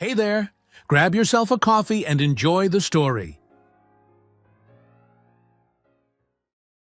Hey there, grab yourself a coffee and enjoy the story.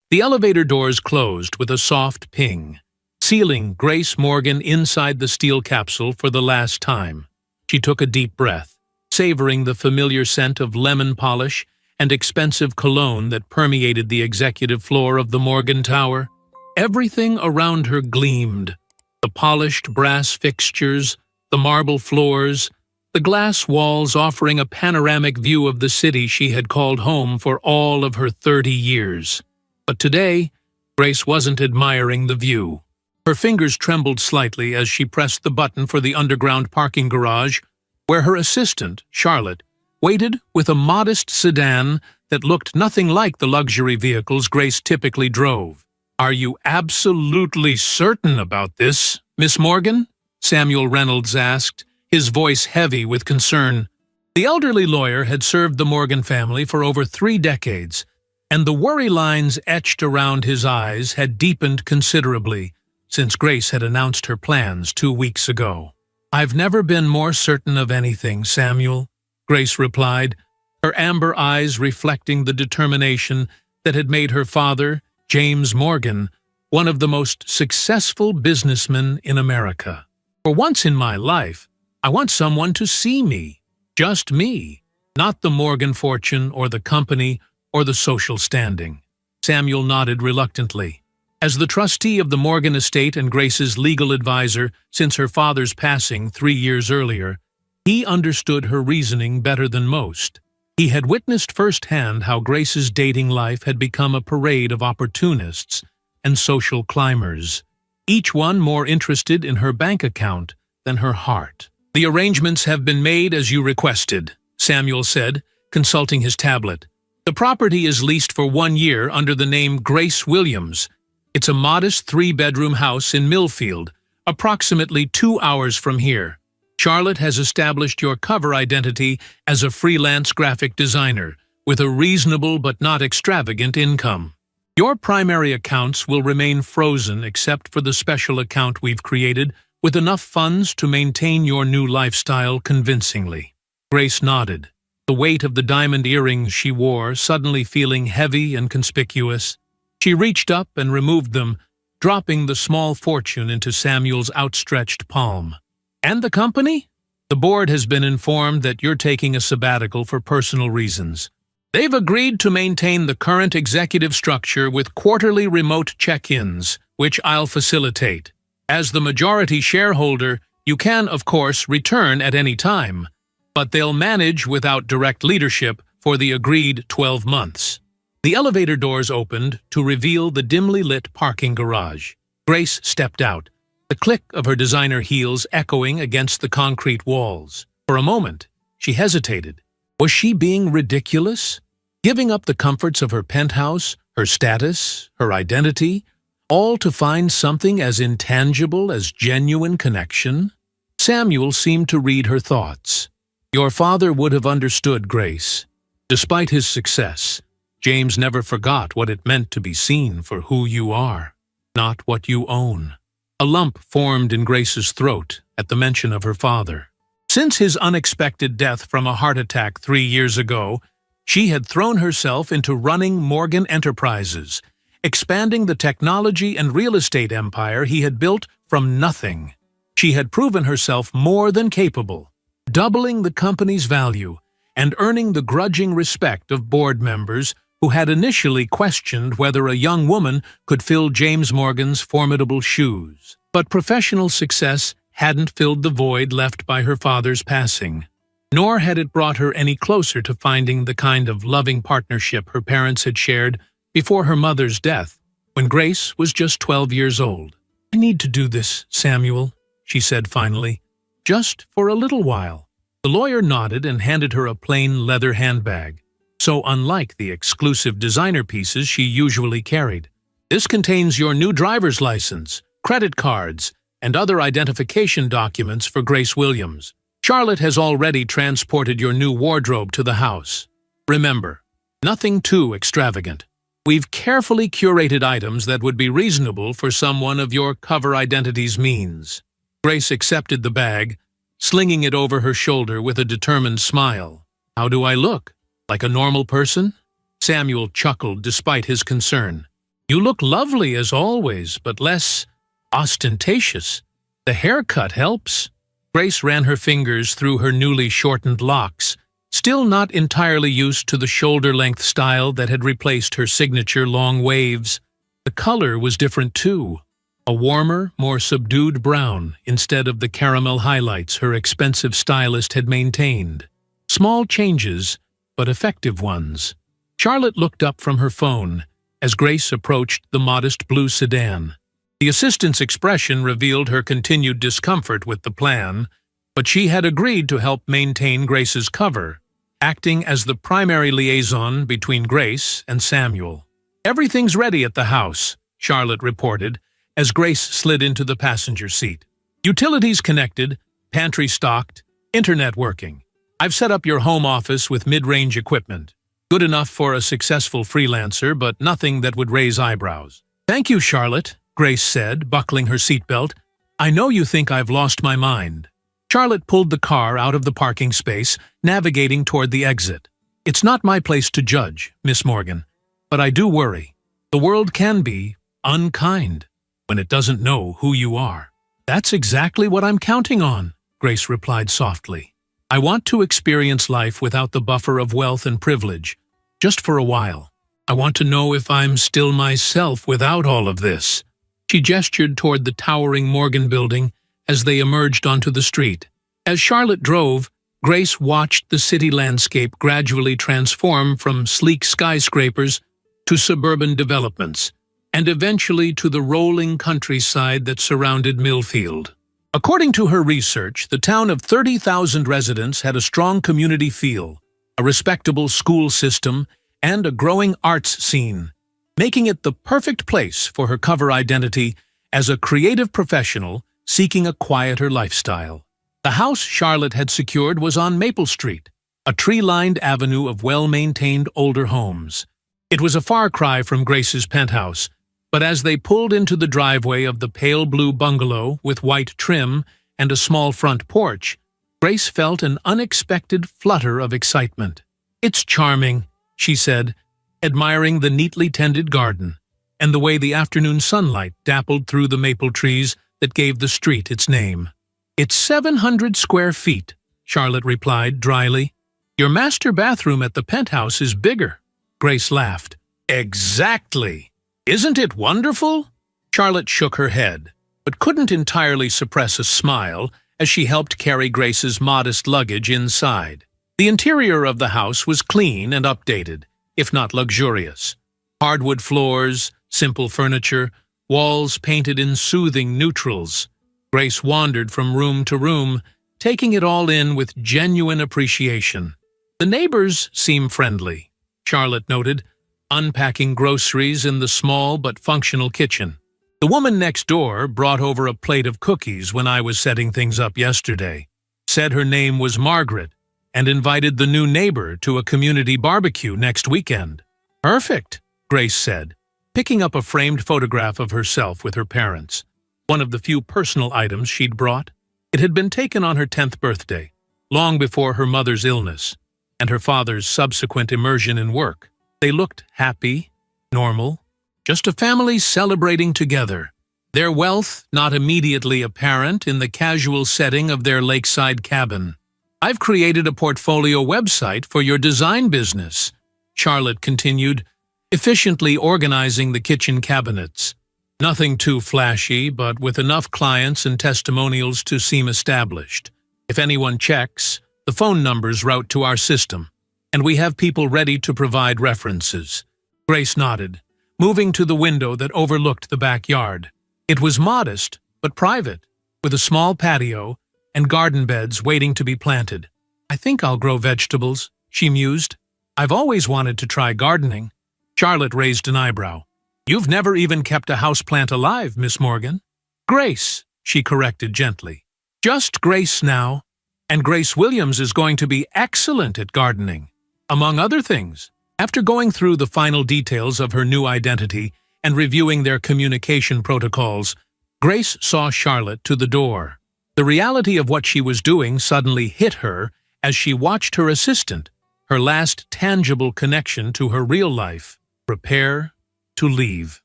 The elevator doors closed with a soft ping, sealing Grace Morgan inside the steel capsule for the last time. She took a deep breath, savoring the familiar scent of lemon polish and expensive cologne that permeated the executive floor of the Morgan Tower. Everything around her gleamed: the polished brass fixtures, the marble floors, the glass walls offering a panoramic view of the city she had called home for all of her 30 years. But today, Grace wasn't admiring the view. Her fingers trembled slightly as she pressed the button for the underground parking garage, where her assistant, Charlotte, waited with a modest sedan that looked nothing like the luxury vehicles Grace typically drove. "Are you absolutely certain about this, Miss Morgan?" Samuel Reynolds asked, his voice heavy with concern. The elderly lawyer had served the Morgan family for over 3 decades, and the worry lines etched around his eyes had deepened considerably since Grace had announced her plans 2 weeks ago. "I've never been more certain of anything, Samuel," Grace replied, her amber eyes reflecting the determination that had made her father, James Morgan, one of the most successful businessmen in America. "For once in my life, I want someone to see me. Just me, not the Morgan fortune or the company or the social standing." Samuel nodded reluctantly. As the trustee of the Morgan estate and Grace's legal advisor since her father's passing 3 years earlier, he understood her reasoning better than most. He had witnessed firsthand how Grace's dating life had become a parade of opportunists and social climbers, each one more interested in her bank account than her heart. "The arrangements have been made as you requested," Samuel said, consulting his tablet. "The property is leased for 1 year under the name Grace Williams. It's a modest 3-bedroom house in Millfield, approximately 2 hours from here. Charlotte has established your cover identity as a freelance graphic designer, with a reasonable but not extravagant income. Your primary accounts will remain frozen except for the special account we've created, with enough funds to maintain your new lifestyle convincingly." Grace nodded, the weight of the diamond earrings she wore suddenly feeling heavy and conspicuous. She reached up and removed them, dropping the small fortune into Samuel's outstretched palm. "And the company? The board has been informed that you're taking a sabbatical for personal reasons. They've agreed to maintain the current executive structure with quarterly remote check-ins, which I'll facilitate. As the majority shareholder, you can, of course, return at any time, but they'll manage without direct leadership for the agreed 12 months. The elevator doors opened to reveal the dimly lit parking garage. Grace stepped out, the click of her designer heels echoing against the concrete walls. For a moment, she hesitated. Was she being ridiculous? Giving up the comforts of her penthouse, her status, her identity, all to find something as intangible as genuine connection? Samuel seemed to read her thoughts. Your father would have understood, Grace. Despite his success, James never forgot what it meant to be seen for who you are, not what you own. A lump formed in Grace's throat at the mention of her father. Since his unexpected death from a heart attack 3 years ago, she had thrown herself into running Morgan Enterprises, expanding the technology and real estate empire he had built from nothing. She had proven herself more than capable, doubling the company's value and earning the grudging respect of board members who had initially questioned whether a young woman could fill James Morgan's formidable shoes. But professional success hadn't filled the void left by her father's passing, nor had it brought her any closer to finding the kind of loving partnership her parents had shared before her mother's death, when Grace was just 12 years old. "I need to do this, Samuel," she said finally, "just for a little while." The lawyer nodded and handed her a plain leather handbag, so unlike the exclusive designer pieces she usually carried. "This contains your new driver's license, credit cards, and other identification documents for Grace Williams. Charlotte has already transported your new wardrobe to the house. Remember, nothing too extravagant. We've carefully curated items that would be reasonable for someone of your cover identity's means." Grace accepted the bag, slinging it over her shoulder with a determined smile. "How do I look? Like a normal person?" Samuel chuckled despite his concern. "You look lovely as always, but less ostentatious. The haircut helps." Grace ran her fingers through her newly shortened locks, still not entirely used to the shoulder-length style that had replaced her signature long waves. The color was different too, a warmer, more subdued brown instead of the caramel highlights her expensive stylist had maintained. Small changes, but effective ones. Charlotte looked up from her phone as Grace approached the modest blue sedan. The assistant's expression revealed her continued discomfort with the plan, but she had agreed to help maintain Grace's cover, acting as the primary liaison between Grace and Samuel. "Everything's ready at the house," Charlotte reported, as Grace slid into the passenger seat. "Utilities connected, pantry stocked, internet working. I've set up your home office with mid-range equipment. Good enough for a successful freelancer, but nothing that would raise eyebrows." "Thank you, Charlotte," Grace said, buckling her seatbelt. "I know you think I've lost my mind." Charlotte pulled the car out of the parking space, navigating toward the exit. "It's not my place to judge, Miss Morgan, but I do worry. The world can be unkind when it doesn't know who you are." "That's exactly what I'm counting on," Grace replied softly. "I want to experience life without the buffer of wealth and privilege, just for a while. I want to know if I'm still myself without all of this." She gestured toward the towering Morgan building as they emerged onto the street. As Charlotte drove, Grace watched the city landscape gradually transform from sleek skyscrapers to suburban developments, and eventually to the rolling countryside that surrounded Millfield. According to her research, the town of 30,000 residents had a strong community feel, a respectable school system, and a growing arts scene, making it the perfect place for her cover identity as a creative professional seeking a quieter lifestyle. The house Charlotte had secured was on Maple Street, a tree-lined avenue of well-maintained older homes. It was a far cry from Grace's penthouse, but as they pulled into the driveway of the pale blue bungalow with white trim and a small front porch, Grace felt an unexpected flutter of excitement. "It's charming," she said, admiring the neatly tended garden and the way the afternoon sunlight dappled through the maple trees that gave the street its name. "It's 700 square feet," Charlotte replied dryly. "Your master bathroom at the penthouse is bigger." Grace laughed. "Exactly! Isn't it wonderful?" Charlotte shook her head, but couldn't entirely suppress a smile as she helped carry Grace's modest luggage inside. The interior of the house was clean and updated, if not luxurious. Hardwood floors, simple furniture, walls painted in soothing neutrals. Grace wandered from room to room, taking it all in with genuine appreciation. The neighbors seem friendly, Charlotte noted, unpacking groceries in the small but functional kitchen. "The woman next door brought over a plate of cookies when I was setting things up yesterday. Said her name was Margaret and invited the new neighbor to a community barbecue next weekend." "Perfect," Grace said, picking up a framed photograph of herself with her parents, one of the few personal items she'd brought. It had been taken on her 10th birthday, long before her mother's illness and her father's subsequent immersion in work. They looked happy, normal, just a family celebrating together, their wealth not immediately apparent in the casual setting of their lakeside cabin. "I've created a portfolio website for your design business," Charlotte continued, efficiently organizing the kitchen cabinets. "Nothing too flashy, but with enough clients and testimonials to seem established. If anyone checks, the phone numbers route to our system, and we have people ready to provide references." Grace nodded, moving to the window that overlooked the backyard. It was modest, but private, with a small patio and garden beds waiting to be planted. "I think I'll grow vegetables," she mused. "I've always wanted to try gardening." Charlotte raised an eyebrow. "You've never even kept a houseplant alive, Miss Morgan." "Grace," she corrected gently. "Just Grace now. And Grace Williams is going to be excellent at gardening, among other things." After going through the final details of her new identity and reviewing their communication protocols, Grace saw Charlotte to the door. The reality of what she was doing suddenly hit her as she watched her assistant, her last tangible connection to her real life, prepare to leave.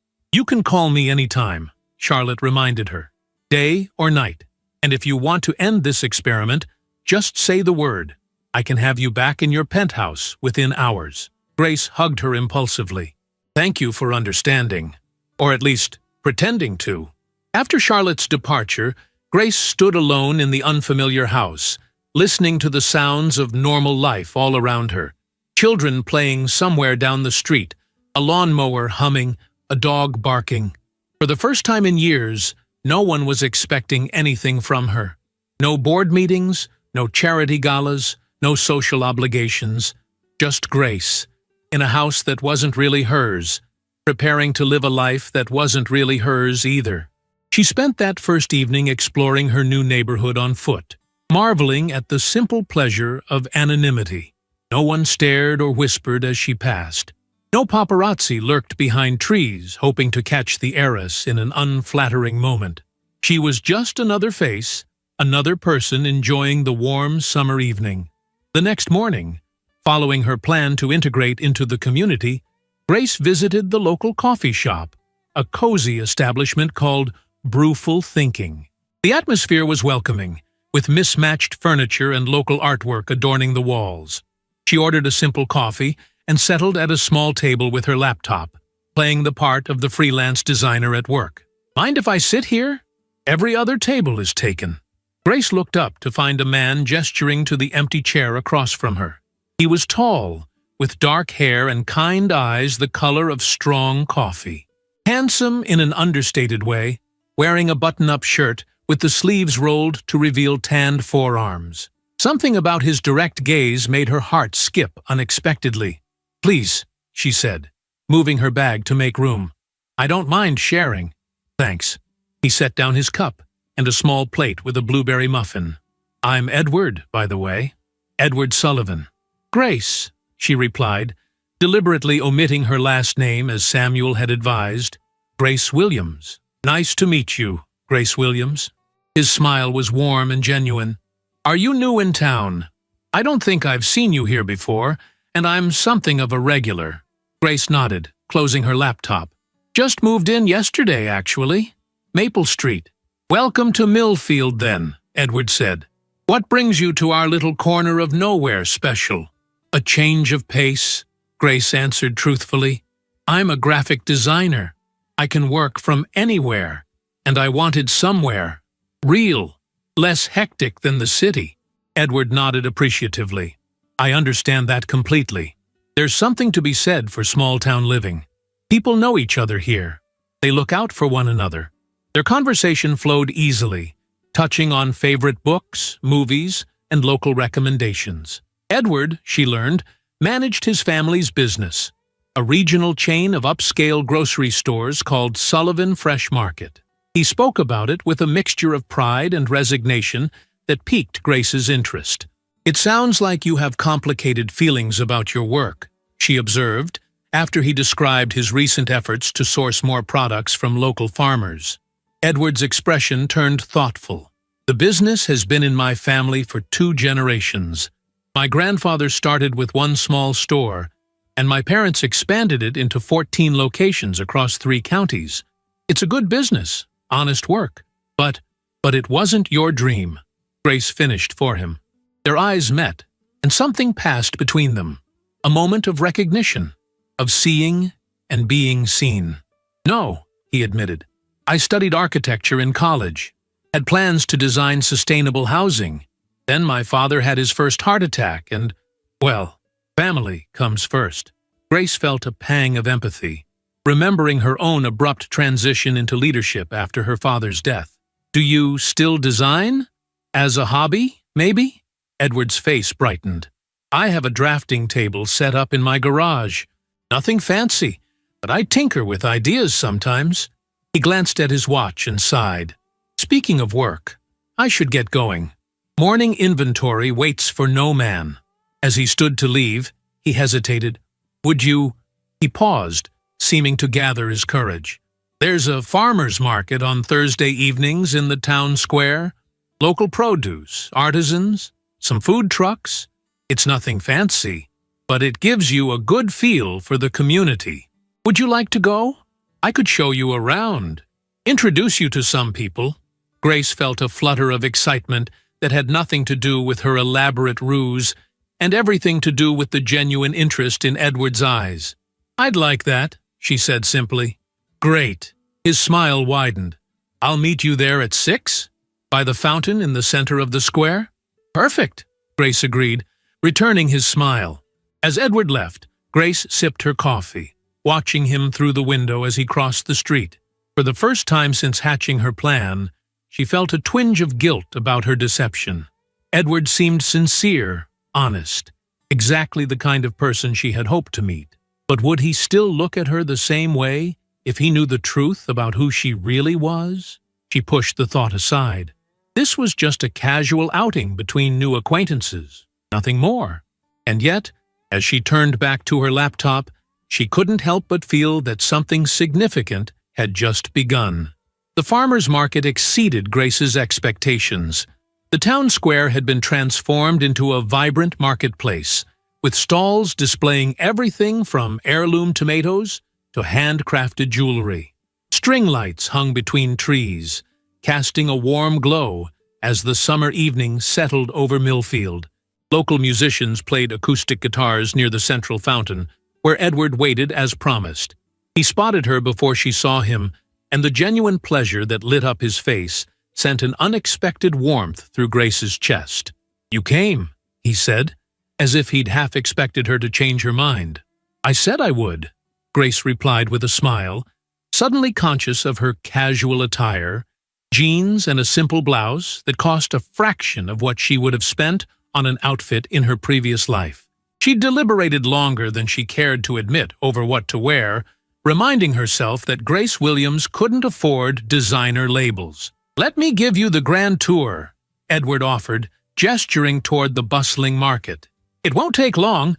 "You can call me anytime," Charlotte reminded her, "day or night. And if you want to end this experiment, just say the word. I can have you back in your penthouse within hours." Grace hugged her impulsively. "Thank you for understanding. Or at least, pretending to." After Charlotte's departure, Grace stood alone in the unfamiliar house, listening to the sounds of normal life all around her. Children playing somewhere down the street, a lawnmower humming, a dog barking. For the first time in years, no one was expecting anything from her. No board meetings, no charity galas, no social obligations. Just Grace, in a house that wasn't really hers, preparing to live a life that wasn't really hers either. She spent that first evening exploring her new neighborhood on foot, marveling at the simple pleasure of anonymity. No one stared or whispered as she passed. No paparazzi lurked behind trees, hoping to catch the heiress in an unflattering moment. She was just another face, another person enjoying the warm summer evening. The next morning, following her plan to integrate into the community, Grace visited the local coffee shop, a cozy establishment called Brewful Thinking. The atmosphere was welcoming, with mismatched furniture and local artwork adorning the walls. She ordered a simple coffee and settled at a small table with her laptop, playing the part of the freelance designer at work. "Mind if I sit here? Every other table is taken." Grace looked up to find a man gesturing to the empty chair across from her. He was tall, with dark hair and kind eyes the color of strong coffee. Handsome in an understated way, wearing a button-up shirt with the sleeves rolled to reveal tanned forearms. Something about his direct gaze made her heart skip unexpectedly. "Please," she said, moving her bag to make room. "I don't mind sharing." "Thanks." He set down his cup and a small plate with a blueberry muffin. "I'm Edward, by the way. Edward Sullivan." "Grace," she replied, deliberately omitting her last name as Samuel had advised. "Grace Williams." "Nice to meet you, Grace Williams." His smile was warm and genuine. "Are you new in town? I don't think I've seen you here before, and I'm something of a regular." Grace nodded, closing her laptop. "Just moved in yesterday, actually. Maple Street." "Welcome to Millfield, then," Edward said. "What brings you to our little corner of nowhere special?" "A change of pace," Grace answered truthfully. "I'm a graphic designer. I can work from anywhere, and I wanted somewhere real, less hectic than the city." Edward nodded appreciatively. "I understand that completely. There's something to be said for small-town living. People know each other here. They look out for one another." Their conversation flowed easily, touching on favorite books, movies, and local recommendations. Edward, she learned, managed his family's business, a regional chain of upscale grocery stores called Sullivan Fresh Market. He spoke about it with a mixture of pride and resignation that piqued Grace's interest. "It sounds like you have complicated feelings about your work," she observed, after he described his recent efforts to source more products from local farmers. Edward's expression turned thoughtful. "The business has been in my family for 2 generations. My grandfather started with one small store, and my parents expanded it into 14 locations across 3 counties. It's a good business, honest work. But it wasn't your dream," Grace finished for him. Their eyes met, and something passed between them. A moment of recognition, of seeing and being seen. "No," he admitted. "I studied architecture in college, had plans to design sustainable housing. Then my father had his first heart attack and, well, family comes first." Grace felt a pang of empathy, remembering her own abrupt transition into leadership after her father's death. "Do you still design? As a hobby, maybe?" Edward's face brightened. "I have a drafting table set up in my garage. Nothing fancy, but I tinker with ideas sometimes." He glanced at his watch and sighed. "Speaking of work, I should get going. Morning inventory waits for no man." As he stood to leave, he hesitated. "Would you—" He paused, seeming to gather his courage. "There's a farmer's market on Thursday evenings in the town square. Local produce, artisans, some food trucks. It's nothing fancy, but it gives you a good feel for the community. Would you like to go? I could show you around, introduce you to some people. Grace felt a flutter of excitement that had nothing to do with her elaborate ruse and everything to do with the genuine interest in Edward's eyes. "I'd like that," she said simply. "Great." His smile widened. "I'll meet you there at 6? By the fountain in the center of the square?" "Perfect," Grace agreed, returning his smile. As Edward left, Grace sipped her coffee, watching him through the window as he crossed the street. For the first time since hatching her plan, she felt a twinge of guilt about her deception. Edward seemed sincere, honest, exactly the kind of person she had hoped to meet. But would he still look at her the same way if he knew the truth about who she really was? She pushed the thought aside. This was just a casual outing between new acquaintances, nothing more. And yet, as she turned back to her laptop, she couldn't help but feel that something significant had just begun. The farmers' market exceeded Grace's expectations. The town square had been transformed into a vibrant marketplace, with stalls displaying everything from heirloom tomatoes to handcrafted jewelry. String lights hung between trees, casting a warm glow as the summer evening settled over Millfield. Local musicians played acoustic guitars near the central fountain, where Edward waited as promised. He spotted her before she saw him, and the genuine pleasure that lit up his face sent an unexpected warmth through Grace's chest. "You came," he said, as if he'd half expected her to change her mind. "I said I would," Grace replied with a smile, suddenly conscious of her casual attire, jeans and a simple blouse that cost a fraction of what she would have spent on an outfit in her previous life. She deliberated longer than she cared to admit over what to wear, reminding herself that Grace Williams couldn't afford designer labels. "Let me give you the grand tour," Edward offered, gesturing toward the bustling market. "It won't take long.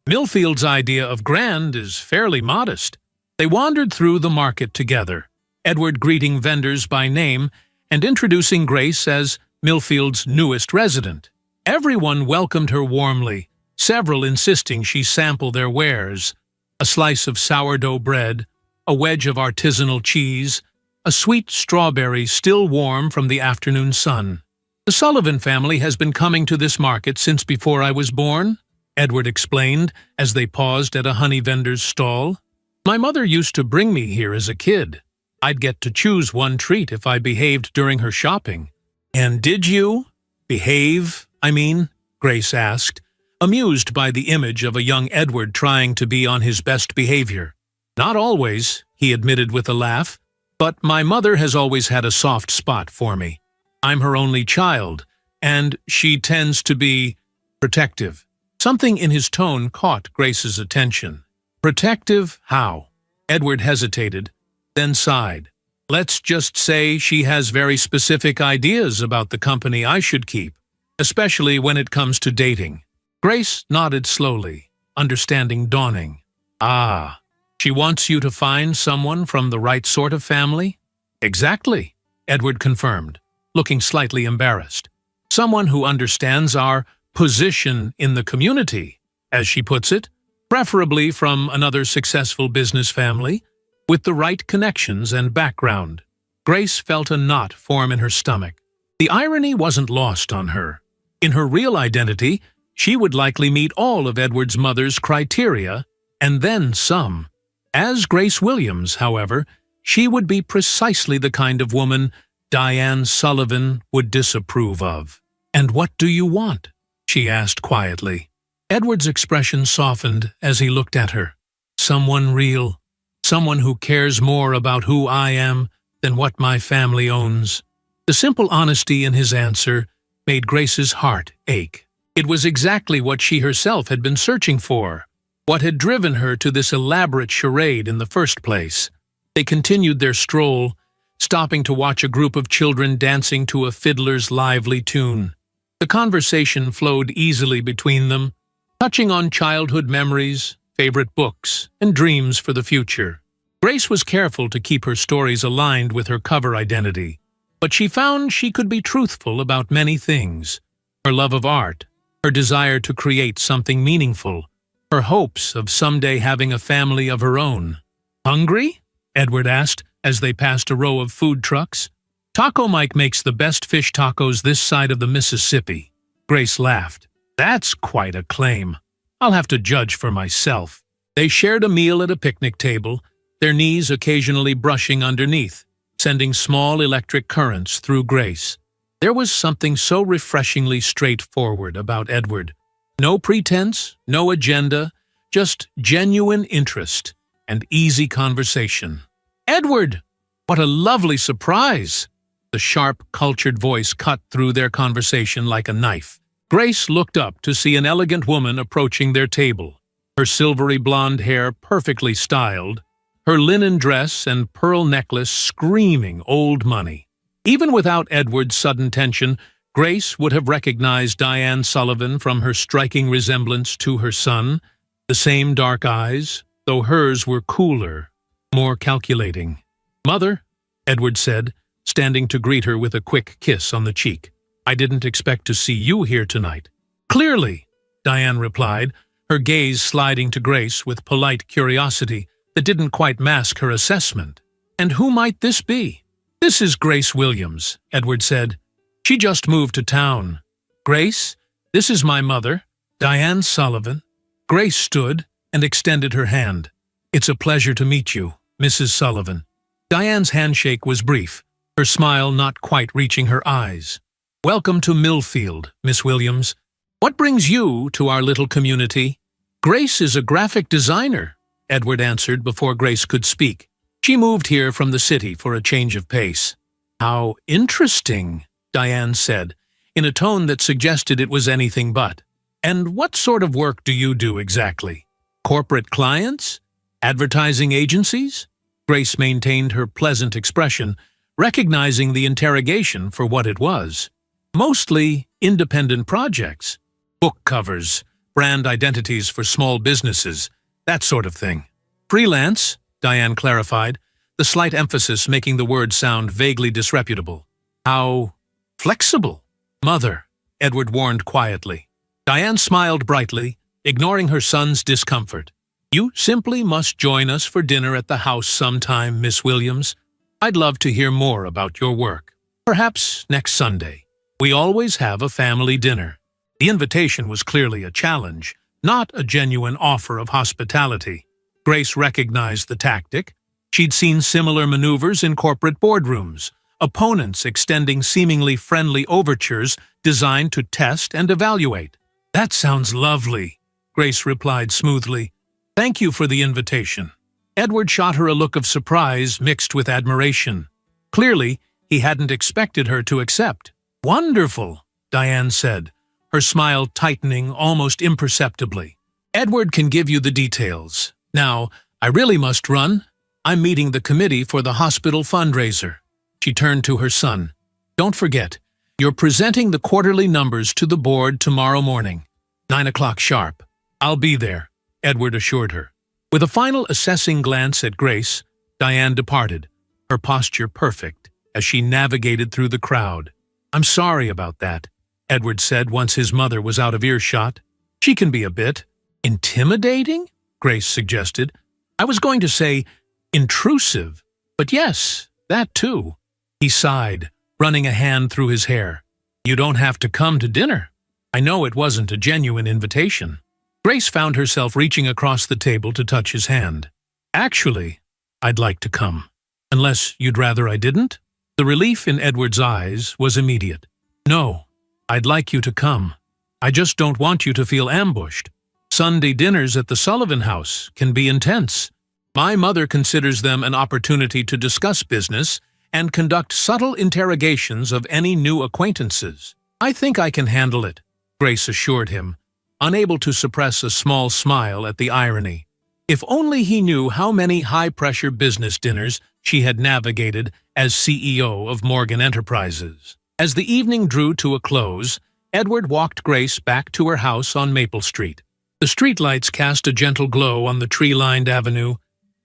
Millfield's idea of grand is fairly modest." They wandered through the market together, Edward greeting vendors by name and introducing Grace as Millfield's newest resident. Everyone welcomed her warmly, several insisting she sample their wares: a slice of sourdough bread, a wedge of artisanal cheese, a sweet strawberry still warm from the afternoon sun. "The Sullivan family has been coming to this market since before I was born," Edward explained as they paused at a honey vendor's stall. "My mother used to bring me here as a kid. I'd get to choose one treat if I behaved during her shopping." "And did you? Behave, I mean?" Grace asked, amused by the image of a young Edward trying to be on his best behavior. "Not always," he admitted with a laugh, "but my mother has always had a soft spot for me. I'm her only child, and she tends to be protective." Something in his tone caught Grace's attention. "Protective how?" Edward hesitated, then sighed. "Let's just say she has very specific ideas about the company I should keep, especially when it comes to dating." Grace nodded slowly, understanding dawning. "Ah, she wants you to find someone from the right sort of family?" "Exactly," Edward confirmed, looking slightly embarrassed. "Someone who understands our position in the community, as she puts it, preferably from another successful business family, with the right connections and background." Grace felt a knot form in her stomach. The irony wasn't lost on her. In her real identity, she would likely meet all of Edward's mother's criteria, and then some. As Grace Williams, however, she would be precisely the kind of woman Diane Sullivan would disapprove of. "And what do you want?" she asked quietly. Edward's expression softened as he looked at her. "Someone real. Someone who cares more about who I am than what my family owns." The simple honesty in his answer made Grace's heart ache. It was exactly what she herself had been searching for, what had driven her to this elaborate charade in the first place. They continued their stroll, stopping to watch a group of children dancing to a fiddler's lively tune. The conversation flowed easily between them, touching on childhood memories, favorite books, and dreams for the future. Grace was careful to keep her stories aligned with her cover identity. But she found she could be truthful about many things: her love of art, her desire to create something meaningful, her hopes of someday having a family of her own. "Hungry?" Edward asked as they passed a row of food trucks. "Taco Mike makes the best fish tacos this side of the Mississippi." Grace laughed. "That's quite a claim. I'll have to judge for myself." They shared a meal at a picnic table, their knees occasionally brushing underneath, sending small electric currents through Grace. There was something so refreshingly straightforward about Edward. No pretense, no agenda, just genuine interest and easy conversation. "Edward! What a lovely surprise!" The sharp, cultured voice cut through their conversation like a knife. Grace looked up to see an elegant woman approaching their table, her silvery blonde hair perfectly styled, her linen dress and pearl necklace screaming old money. Even without Edward's sudden tension, Grace would have recognized Diane Sullivan from her striking resemblance to her son, the same dark eyes, though hers were cooler, more calculating. "Mother," Edward said, standing to greet her with a quick kiss on the cheek. "I didn't expect to see you here tonight." "Clearly," Diane replied, her gaze sliding to Grace with polite curiosity that didn't quite mask her assessment. "And who might this be?" "This is Grace Williams," Edward said. "She just moved to town." "Grace, this is my mother, Diane Sullivan." Grace stood and extended her hand. "It's a pleasure to meet you, Mrs. Sullivan." Diane's handshake was brief, her smile not quite reaching her eyes. "Welcome to Millfield, Miss Williams. What brings you to our little community?" "Grace is a graphic designer," Edward answered before Grace could speak. "She moved here from the city for a change of pace." "How interesting," Diane said, in a tone that suggested it was anything but. "And what sort of work do you do exactly? Corporate clients? Advertising agencies?" Grace maintained her pleasant expression, recognizing the interrogation for what it was. "Mostly independent projects. Book covers, brand identities for small businesses, that sort of thing." "Freelance," Diane clarified, the slight emphasis making the word sound vaguely disreputable. "How flexible." "Mother," Edward warned quietly. Diane smiled brightly, ignoring her son's discomfort. "You simply must join us for dinner at the house sometime, Miss Williams. I'd love to hear more about your work. Perhaps next Sunday. We always have a family dinner." The invitation was clearly a challenge, not a genuine offer of hospitality. Grace recognized the tactic. She'd seen similar maneuvers in corporate boardrooms, opponents extending seemingly friendly overtures designed to test and evaluate. "That sounds lovely," Grace replied smoothly. "Thank you for the invitation." Edward shot her a look of surprise mixed with admiration. Clearly, he hadn't expected her to accept. "Wonderful," Diane said, her smile tightening almost imperceptibly. "Edward can give you the details. Now, I really must run. I'm meeting the committee for the hospital fundraiser." She turned to her son. "Don't forget, you're presenting the quarterly numbers to the board tomorrow morning, 9 o'clock sharp." "I'll be there," Edward assured her. With a final assessing glance at Grace, Diane departed, her posture perfect as she navigated through the crowd. "I'm sorry about that," Edward said once his mother was out of earshot. "She can be a bit intimidating," Grace suggested. "I was going to say intrusive, but yes, that too." He sighed, running a hand through his hair. "You don't have to come to dinner. I know it wasn't a genuine invitation." Grace found herself reaching across the table to touch his hand. "Actually, I'd like to come. Unless you'd rather I didn't?" The relief in Edward's eyes was immediate. "No, I'd like you to come. I just don't want you to feel ambushed. Sunday dinners at the Sullivan house can be intense. My mother considers them an opportunity to discuss business and conduct subtle interrogations of any new acquaintances." "I think I can handle it," Grace assured him, unable to suppress a small smile at the irony. If only he knew how many high-pressure business dinners she had navigated as CEO of Morgan Enterprises. As the evening drew to a close, Edward walked Grace back to her house on Maple Street. The streetlights cast a gentle glow on the tree-lined avenue,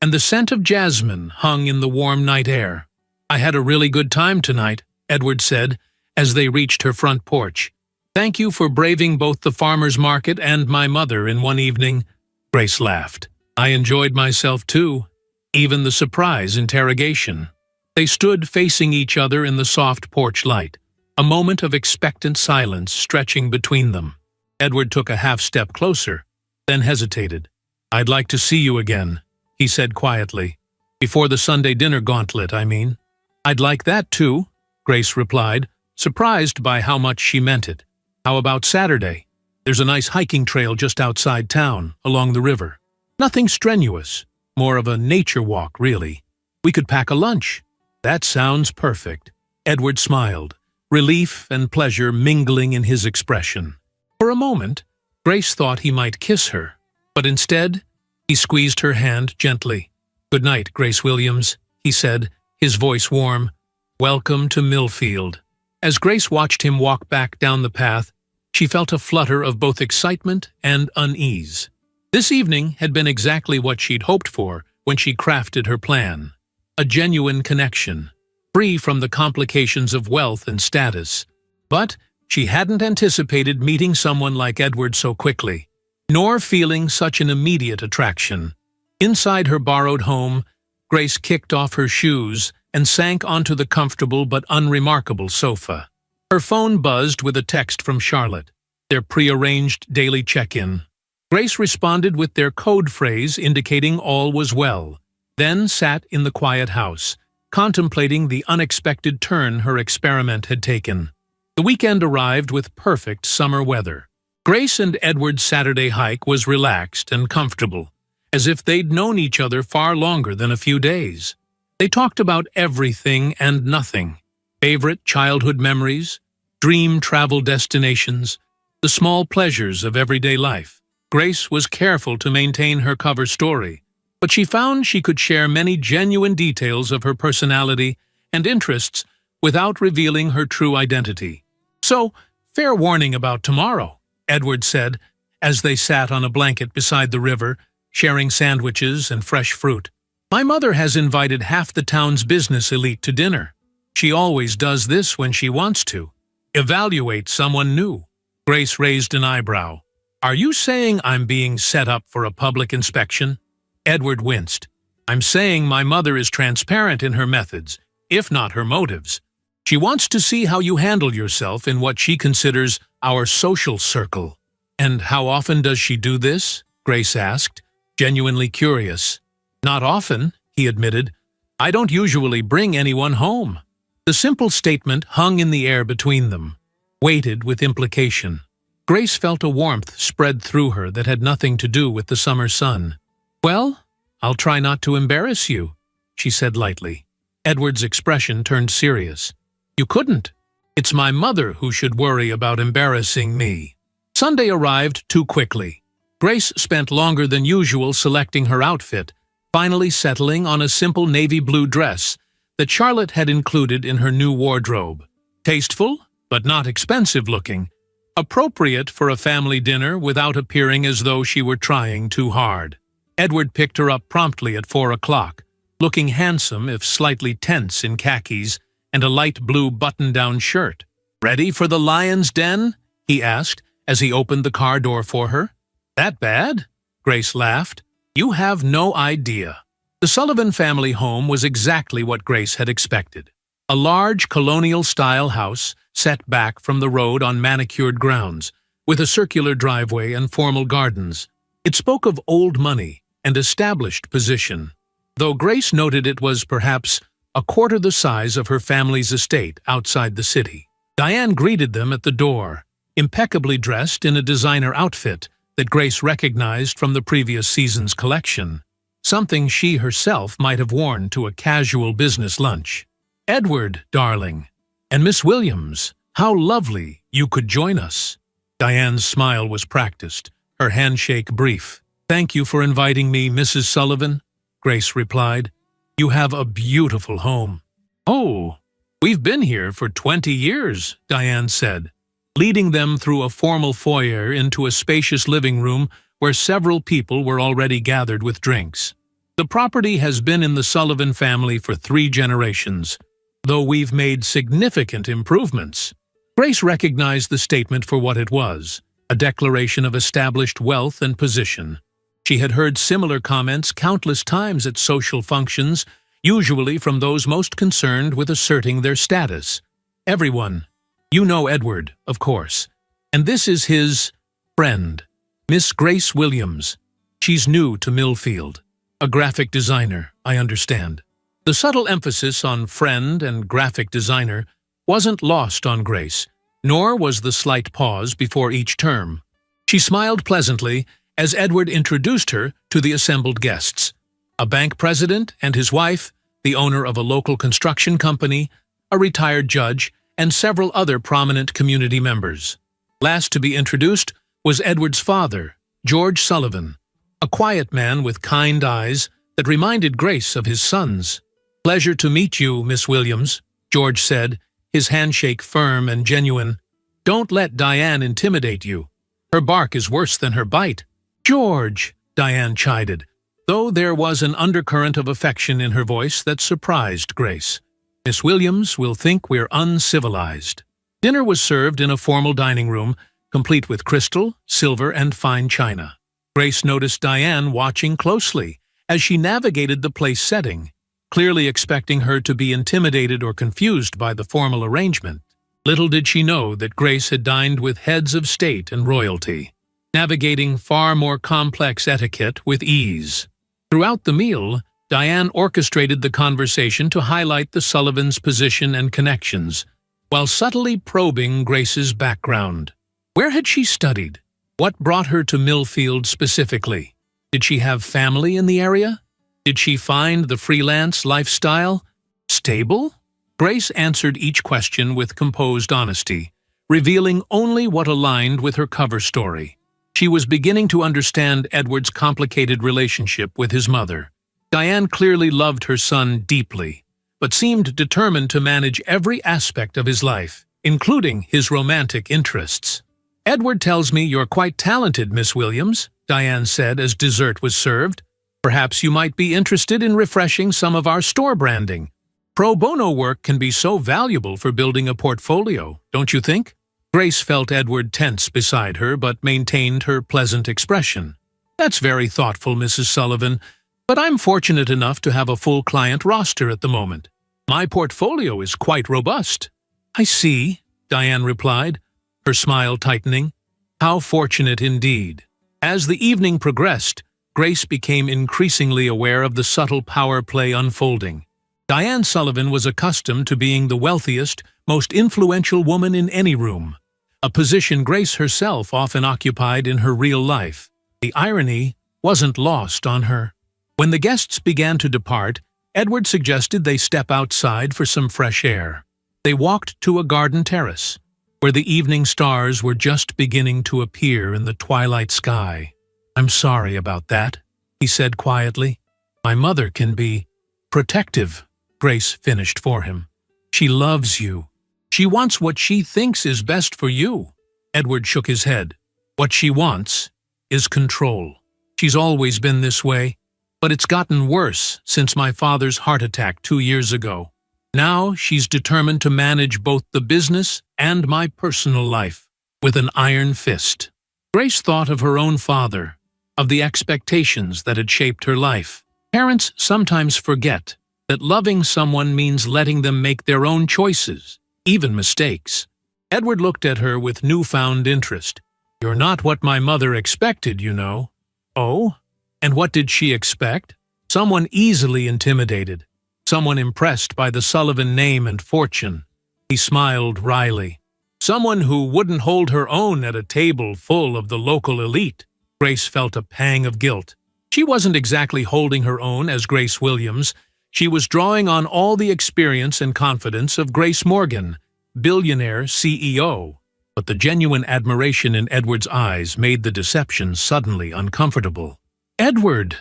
and the scent of jasmine hung in the warm night air. "I had a really good time tonight," Edward said, as they reached her front porch. "Thank you for braving both the farmer's market and my mother in one evening." Grace laughed. "I enjoyed myself too, even the surprise interrogation." They stood facing each other in the soft porch light, a moment of expectant silence stretching between them. Edward took a half-step closer, then hesitated. "I'd like to see you again," he said quietly. "Before the Sunday dinner gauntlet, I mean." "I'd like that too," Grace replied, surprised by how much she meant it. "How about Saturday? There's a nice hiking trail just outside town, along the river. Nothing strenuous, more of a nature walk, really. We could pack a lunch." "That sounds perfect." Edward smiled, relief and pleasure mingling in his expression. For a moment, Grace thought he might kiss her, but instead, he squeezed her hand gently. "Good night, Grace Williams," he said, his voice warm. "Welcome to Millfield." As Grace watched him walk back down the path, she felt a flutter of both excitement and unease. This evening had been exactly what she'd hoped for when she crafted her plan. A genuine connection, free from the complications of wealth and status. But she hadn't anticipated meeting someone like Edward so quickly, nor feeling such an immediate attraction. Inside her borrowed home, Grace kicked off her shoes and sank onto the comfortable but unremarkable sofa. Her phone buzzed with a text from Charlotte, their prearranged daily check-in. Grace responded with their code phrase indicating all was well, then sat in the quiet house, contemplating the unexpected turn her experiment had taken. The weekend arrived with perfect summer weather. Grace and Edward's Saturday hike was relaxed and comfortable, as if they'd known each other far longer than a few days. They talked about everything and nothing: favorite childhood memories, dream travel destinations, the small pleasures of everyday life. Grace was careful to maintain her cover story, but she found she could share many genuine details of her personality and interests without revealing her true identity. "So, fair warning about tomorrow," Edward said, as they sat on a blanket beside the river, sharing sandwiches and fresh fruit. "My mother has invited half the town's business elite to dinner. She always does this when she wants to. Evaluate someone new." Grace raised an eyebrow. "Are you saying I'm being set up for a public inspection?" Edward winced. "I'm saying my mother is transparent in her methods, if not her motives. She wants to see how you handle yourself in what she considers our social circle." "And how often does she do this?" Grace asked, genuinely curious. "Not often," he admitted. "I don't usually bring anyone home." The simple statement hung in the air between them, weighted with implication. Grace felt a warmth spread through her that had nothing to do with the summer sun. "Well, I'll try not to embarrass you," she said lightly. Edward's expression turned serious. "You couldn't. It's my mother who should worry about embarrassing me." Sunday arrived too quickly. Grace spent longer than usual selecting her outfit, finally settling on a simple navy blue dress that Charlotte had included in her new wardrobe. Tasteful, but not expensive looking. Appropriate for a family dinner without appearing as though she were trying too hard. Edward picked her up promptly at 4 o'clock, looking handsome if slightly tense in khakis and a light blue button-down shirt. "Ready for the lion's den?" he asked as he opened the car door for her. "That bad?" Grace laughed. "You have no idea." The Sullivan family home was exactly what Grace had expected. A large colonial-style house set back from the road on manicured grounds, with a circular driveway and formal gardens. It spoke of old money and established position, though Grace noted it was perhaps a quarter the size of her family's estate outside the city. Diane greeted them at the door, impeccably dressed in a designer outfit that Grace recognized from the previous season's collection, something she herself might have worn to a casual business lunch. "Edward, darling, and Miss Williams, how lovely you could join us." Diane's smile was practiced, her handshake brief. "Thank you for inviting me, Mrs. Sullivan," Grace replied. "You have a beautiful home." "Oh, we've been here for 20 years, Diane said, leading them through a formal foyer into a spacious living room where several people were already gathered with drinks. "The property has been in the Sullivan family for 3 generations. though we've made significant improvements." Grace recognized the statement for what it was, a declaration of established wealth and position. She had heard similar comments countless times at social functions, usually from those most concerned with asserting their status. "Everyone. You know Edward, of course. And this is his friend, Miss Grace Williams. She's new to Millfield. A graphic designer, I understand." The subtle emphasis on friend and graphic designer wasn't lost on Grace, nor was the slight pause before each term. She smiled pleasantly as Edward introduced her to the assembled guests. A bank president and his wife, the owner of a local construction company, a retired judge, and several other prominent community members. Last to be introduced was Edward's father, George Sullivan, a quiet man with kind eyes that reminded Grace of his son's. "Pleasure to meet you, Miss Williams," George said, his handshake firm and genuine. "Don't let Diane intimidate you. Her bark is worse than her bite." "George," Diane chided, though there was an undercurrent of affection in her voice that surprised Grace. "Miss Williams will think we're uncivilized." Dinner was served in a formal dining room, complete with crystal, silver, and fine china. Grace noticed Diane watching closely as she navigated the place setting, clearly expecting her to be intimidated or confused by the formal arrangement. Little did she know that Grace had dined with heads of state and royalty, navigating far more complex etiquette with ease. Throughout the meal, Diane orchestrated the conversation to highlight the Sullivans' position and connections, while subtly probing Grace's background. Where had she studied? What brought her to Millfield specifically? Did she have family in the area? Did she find the freelance lifestyle stable? Grace answered each question with composed honesty, revealing only what aligned with her cover story. She was beginning to understand Edward's complicated relationship with his mother. Diane clearly loved her son deeply, but seemed determined to manage every aspect of his life, including his romantic interests. "Edward tells me you're quite talented, Miss Williams," Diane said as dessert was served. "Perhaps you might be interested in refreshing some of our store branding. Pro bono work can be so valuable for building a portfolio, don't you think?" Grace felt Edward tense beside her, but maintained her pleasant expression. "That's very thoughtful, Mrs. Sullivan, but I'm fortunate enough to have a full client roster at the moment. My portfolio is quite robust." "I see," Diane replied, her smile tightening. How fortunate indeed. As the evening progressed, Grace became increasingly aware of the subtle power play unfolding. Diane Sullivan was accustomed to being the wealthiest, most influential woman in any room, a position Grace herself often occupied in her real life. The irony wasn't lost on her. When the guests began to depart, Edward suggested they step outside for some fresh air. They walked to a garden terrace, where the evening stars were just beginning to appear in the twilight sky. "I'm sorry about that," he said quietly. "My mother can be protective," Grace finished for him. "She loves you. She wants what she thinks is best for you." Edward shook his head. "What she wants is control. She's always been this way, but it's gotten worse since my father's heart attack 2 years ago. Now she's determined to manage both the business and my personal life with an iron fist." Grace thought of her own father, of the expectations that had shaped her life. Parents sometimes forget that loving someone means letting them make their own choices, even mistakes. Edward looked at her with newfound interest. "You're not what my mother expected, you know." "Oh? And what did she expect?" "Someone easily intimidated. Someone impressed by the Sullivan name and fortune." He smiled wryly. "Someone who wouldn't hold her own at a table full of the local elite." Grace felt a pang of guilt. She wasn't exactly holding her own as Grace Williams. She was drawing on all the experience and confidence of Grace Morgan, billionaire CEO. But the genuine admiration in Edward's eyes made the deception suddenly uncomfortable. "Edward,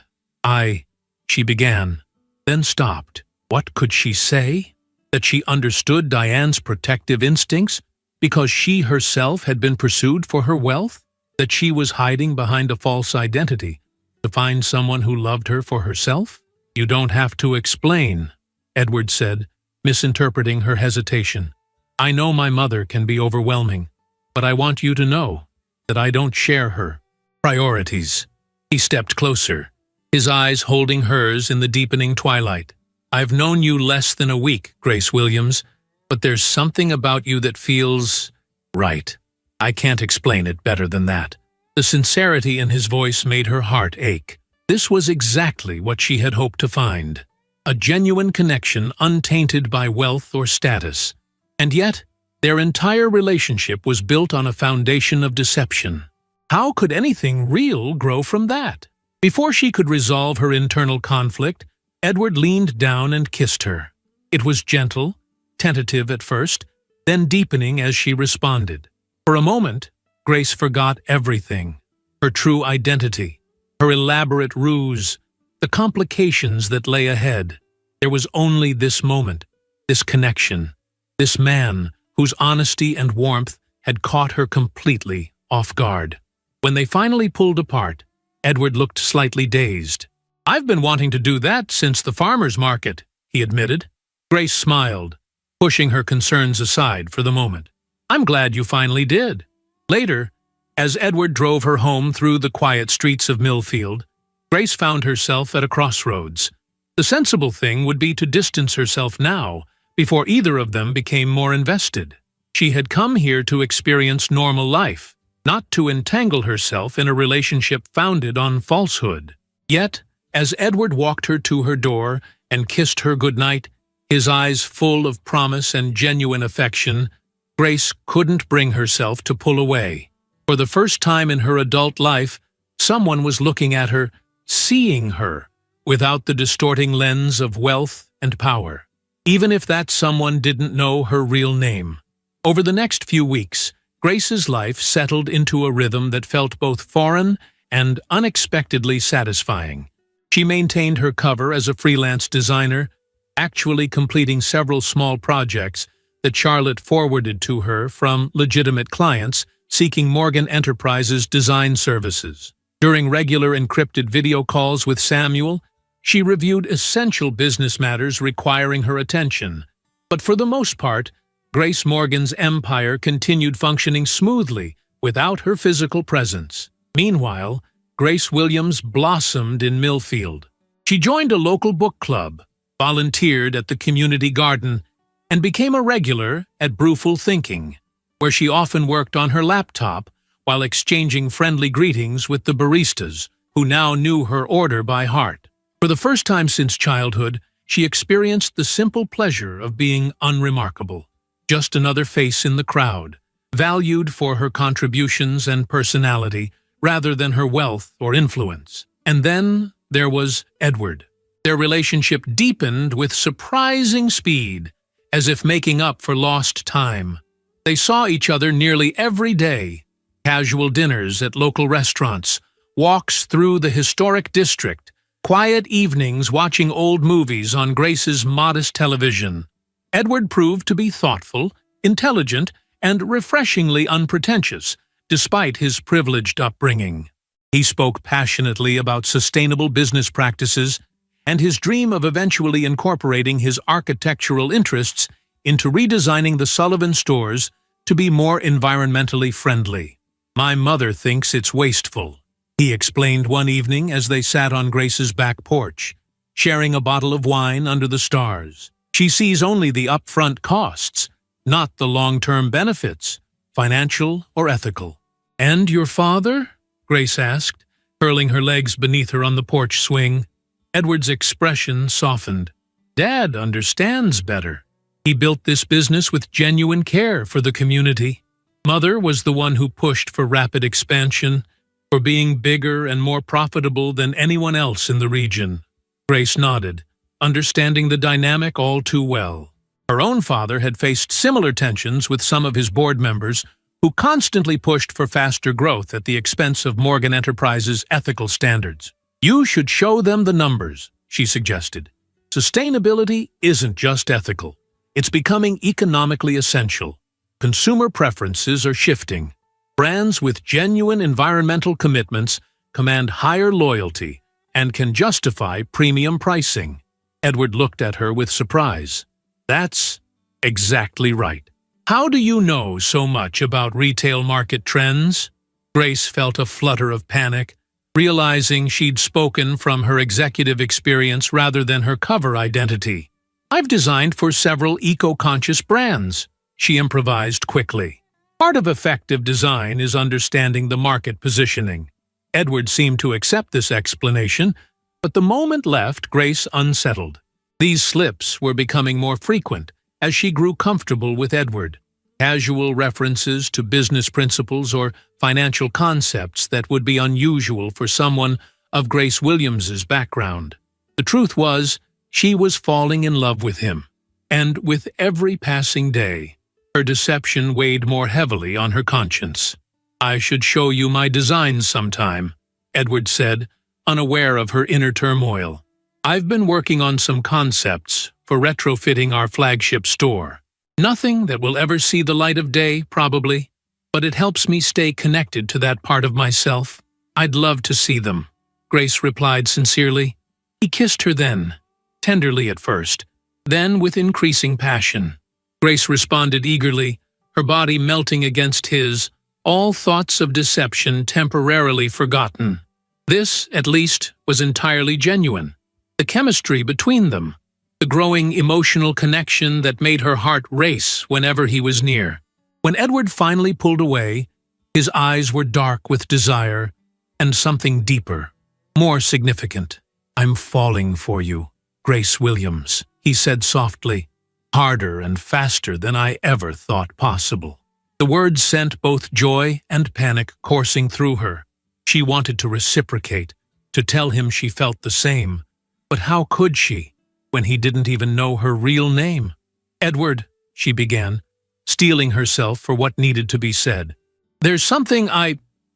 she began, then stopped. What could she say? That she understood Diane's protective instincts because she herself had been pursued for her wealth? That she was hiding behind a false identity to find someone who loved her for herself? "You don't have to explain," Edward said, misinterpreting her hesitation. "I know my mother can be overwhelming, but I want you to know that I don't share her priorities." He stepped closer, his eyes holding hers in the deepening twilight. "I've known you less than a week, Grace Williams, but there's something about you that feels right. I can't explain it better than that." The sincerity in his voice made her heart ache. This was exactly what she had hoped to find. A genuine connection untainted by wealth or status. And yet, their entire relationship was built on a foundation of deception. How could anything real grow from that? Before she could resolve her internal conflict, Edward leaned down and kissed her. It was gentle, tentative at first, then deepening as she responded. For a moment, Grace forgot everything. Her true identity, her elaborate ruse, the complications that lay ahead. There was only this moment, this connection, this man whose honesty and warmth had caught her completely off guard. When they finally pulled apart, Edward looked slightly dazed. "I've been wanting to do that since the farmer's market," he admitted. Grace smiled, pushing her concerns aside for the moment. "I'm glad you finally did." Later, as Edward drove her home through the quiet streets of Millfield, Grace found herself at a crossroads. The sensible thing would be to distance herself now, before either of them became more invested. She had come here to experience normal life, not to entangle herself in a relationship founded on falsehood. Yet, as Edward walked her to her door and kissed her goodnight, his eyes full of promise and genuine affection, Grace couldn't bring herself to pull away. For the first time in her adult life, someone was looking at her, seeing her, without the distorting lens of wealth and power. Even if that someone didn't know her real name. Over the next few weeks, Grace's life settled into a rhythm that felt both foreign and unexpectedly satisfying. She maintained her cover as a freelance designer, actually completing several small projects that Charlotte forwarded to her from legitimate clients seeking Morgan Enterprises design services. During regular encrypted video calls with Samuel, she reviewed essential business matters requiring her attention. But for the most part, Grace Morgan's empire continued functioning smoothly without her physical presence. Meanwhile, Grace Williams blossomed in Millfield. She joined a local book club, volunteered at the community garden, and became a regular at Brewful Thinking, where she often worked on her laptop while exchanging friendly greetings with the baristas, who now knew her order by heart. For the first time since childhood, she experienced the simple pleasure of being unremarkable, just another face in the crowd, valued for her contributions and personality rather than her wealth or influence. And then there was Edward. Their relationship deepened with surprising speed, as if making up for lost time. They saw each other nearly every day, casual dinners at local restaurants, walks through the historic district, quiet evenings watching old movies on Grace's modest television. Edward proved to be thoughtful, intelligent, and refreshingly unpretentious, despite his privileged upbringing. He spoke passionately about sustainable business practices and his dream of eventually incorporating his architectural interests into redesigning the Sullivan stores to be more environmentally friendly. "My mother thinks it's wasteful," he explained one evening as they sat on Grace's back porch, sharing a bottle of wine under the stars. "She sees only the upfront costs, not the long-term benefits, financial or ethical." "And your father?" Grace asked, curling her legs beneath her on the porch swing. Edward's expression softened. "Dad understands better. He built this business with genuine care for the community. Mother was the one who pushed for rapid expansion, for being bigger and more profitable than anyone else in the region." Grace nodded, understanding the dynamic all too well. Her own father had faced similar tensions with some of his board members who constantly pushed for faster growth at the expense of Morgan Enterprises' ethical standards. "You should show them the numbers," she suggested. "Sustainability isn't just ethical. It's becoming economically essential. Consumer preferences are shifting. Brands with genuine environmental commitments command higher loyalty and can justify premium pricing." Edward looked at her with surprise. That's exactly right. How do you know so much about retail market trends? Grace felt a flutter of panic, realizing she'd spoken from her executive experience rather than her cover identity. I've designed for several eco-conscious brands, she improvised quickly. Part of effective design is understanding the market positioning. Edward seemed to accept this explanation, but the moment left Grace unsettled. These slips were becoming more frequent as she grew comfortable with Edward. Casual references to business principles or financial concepts that would be unusual for someone of Grace Williams's background. The truth was, she was falling in love with him, and with every passing day, her deception weighed more heavily on her conscience. "I should show you my designs sometime," Edward said, unaware of her inner turmoil. "I've been working on some concepts for retrofitting our flagship store. Nothing that will ever see the light of day, probably, but it helps me stay connected to that part of myself. I'd love to see them," Grace replied sincerely. He kissed her then, tenderly at first, then with increasing passion. Grace responded eagerly, her body melting against his, all thoughts of deception temporarily forgotten. This, at least, was entirely genuine. The chemistry between them, the growing emotional connection that made her heart race whenever he was near. When Edward finally pulled away, his eyes were dark with desire and something deeper, more significant. "I'm falling for you, Grace Williams," he said softly, harder and faster than I ever thought possible. The words sent both joy and panic coursing through her. She wanted to reciprocate, to tell him she felt the same, but how could she, when he didn't even know her real name? "Edward," she began, steeling herself for what needed to be said. "There's something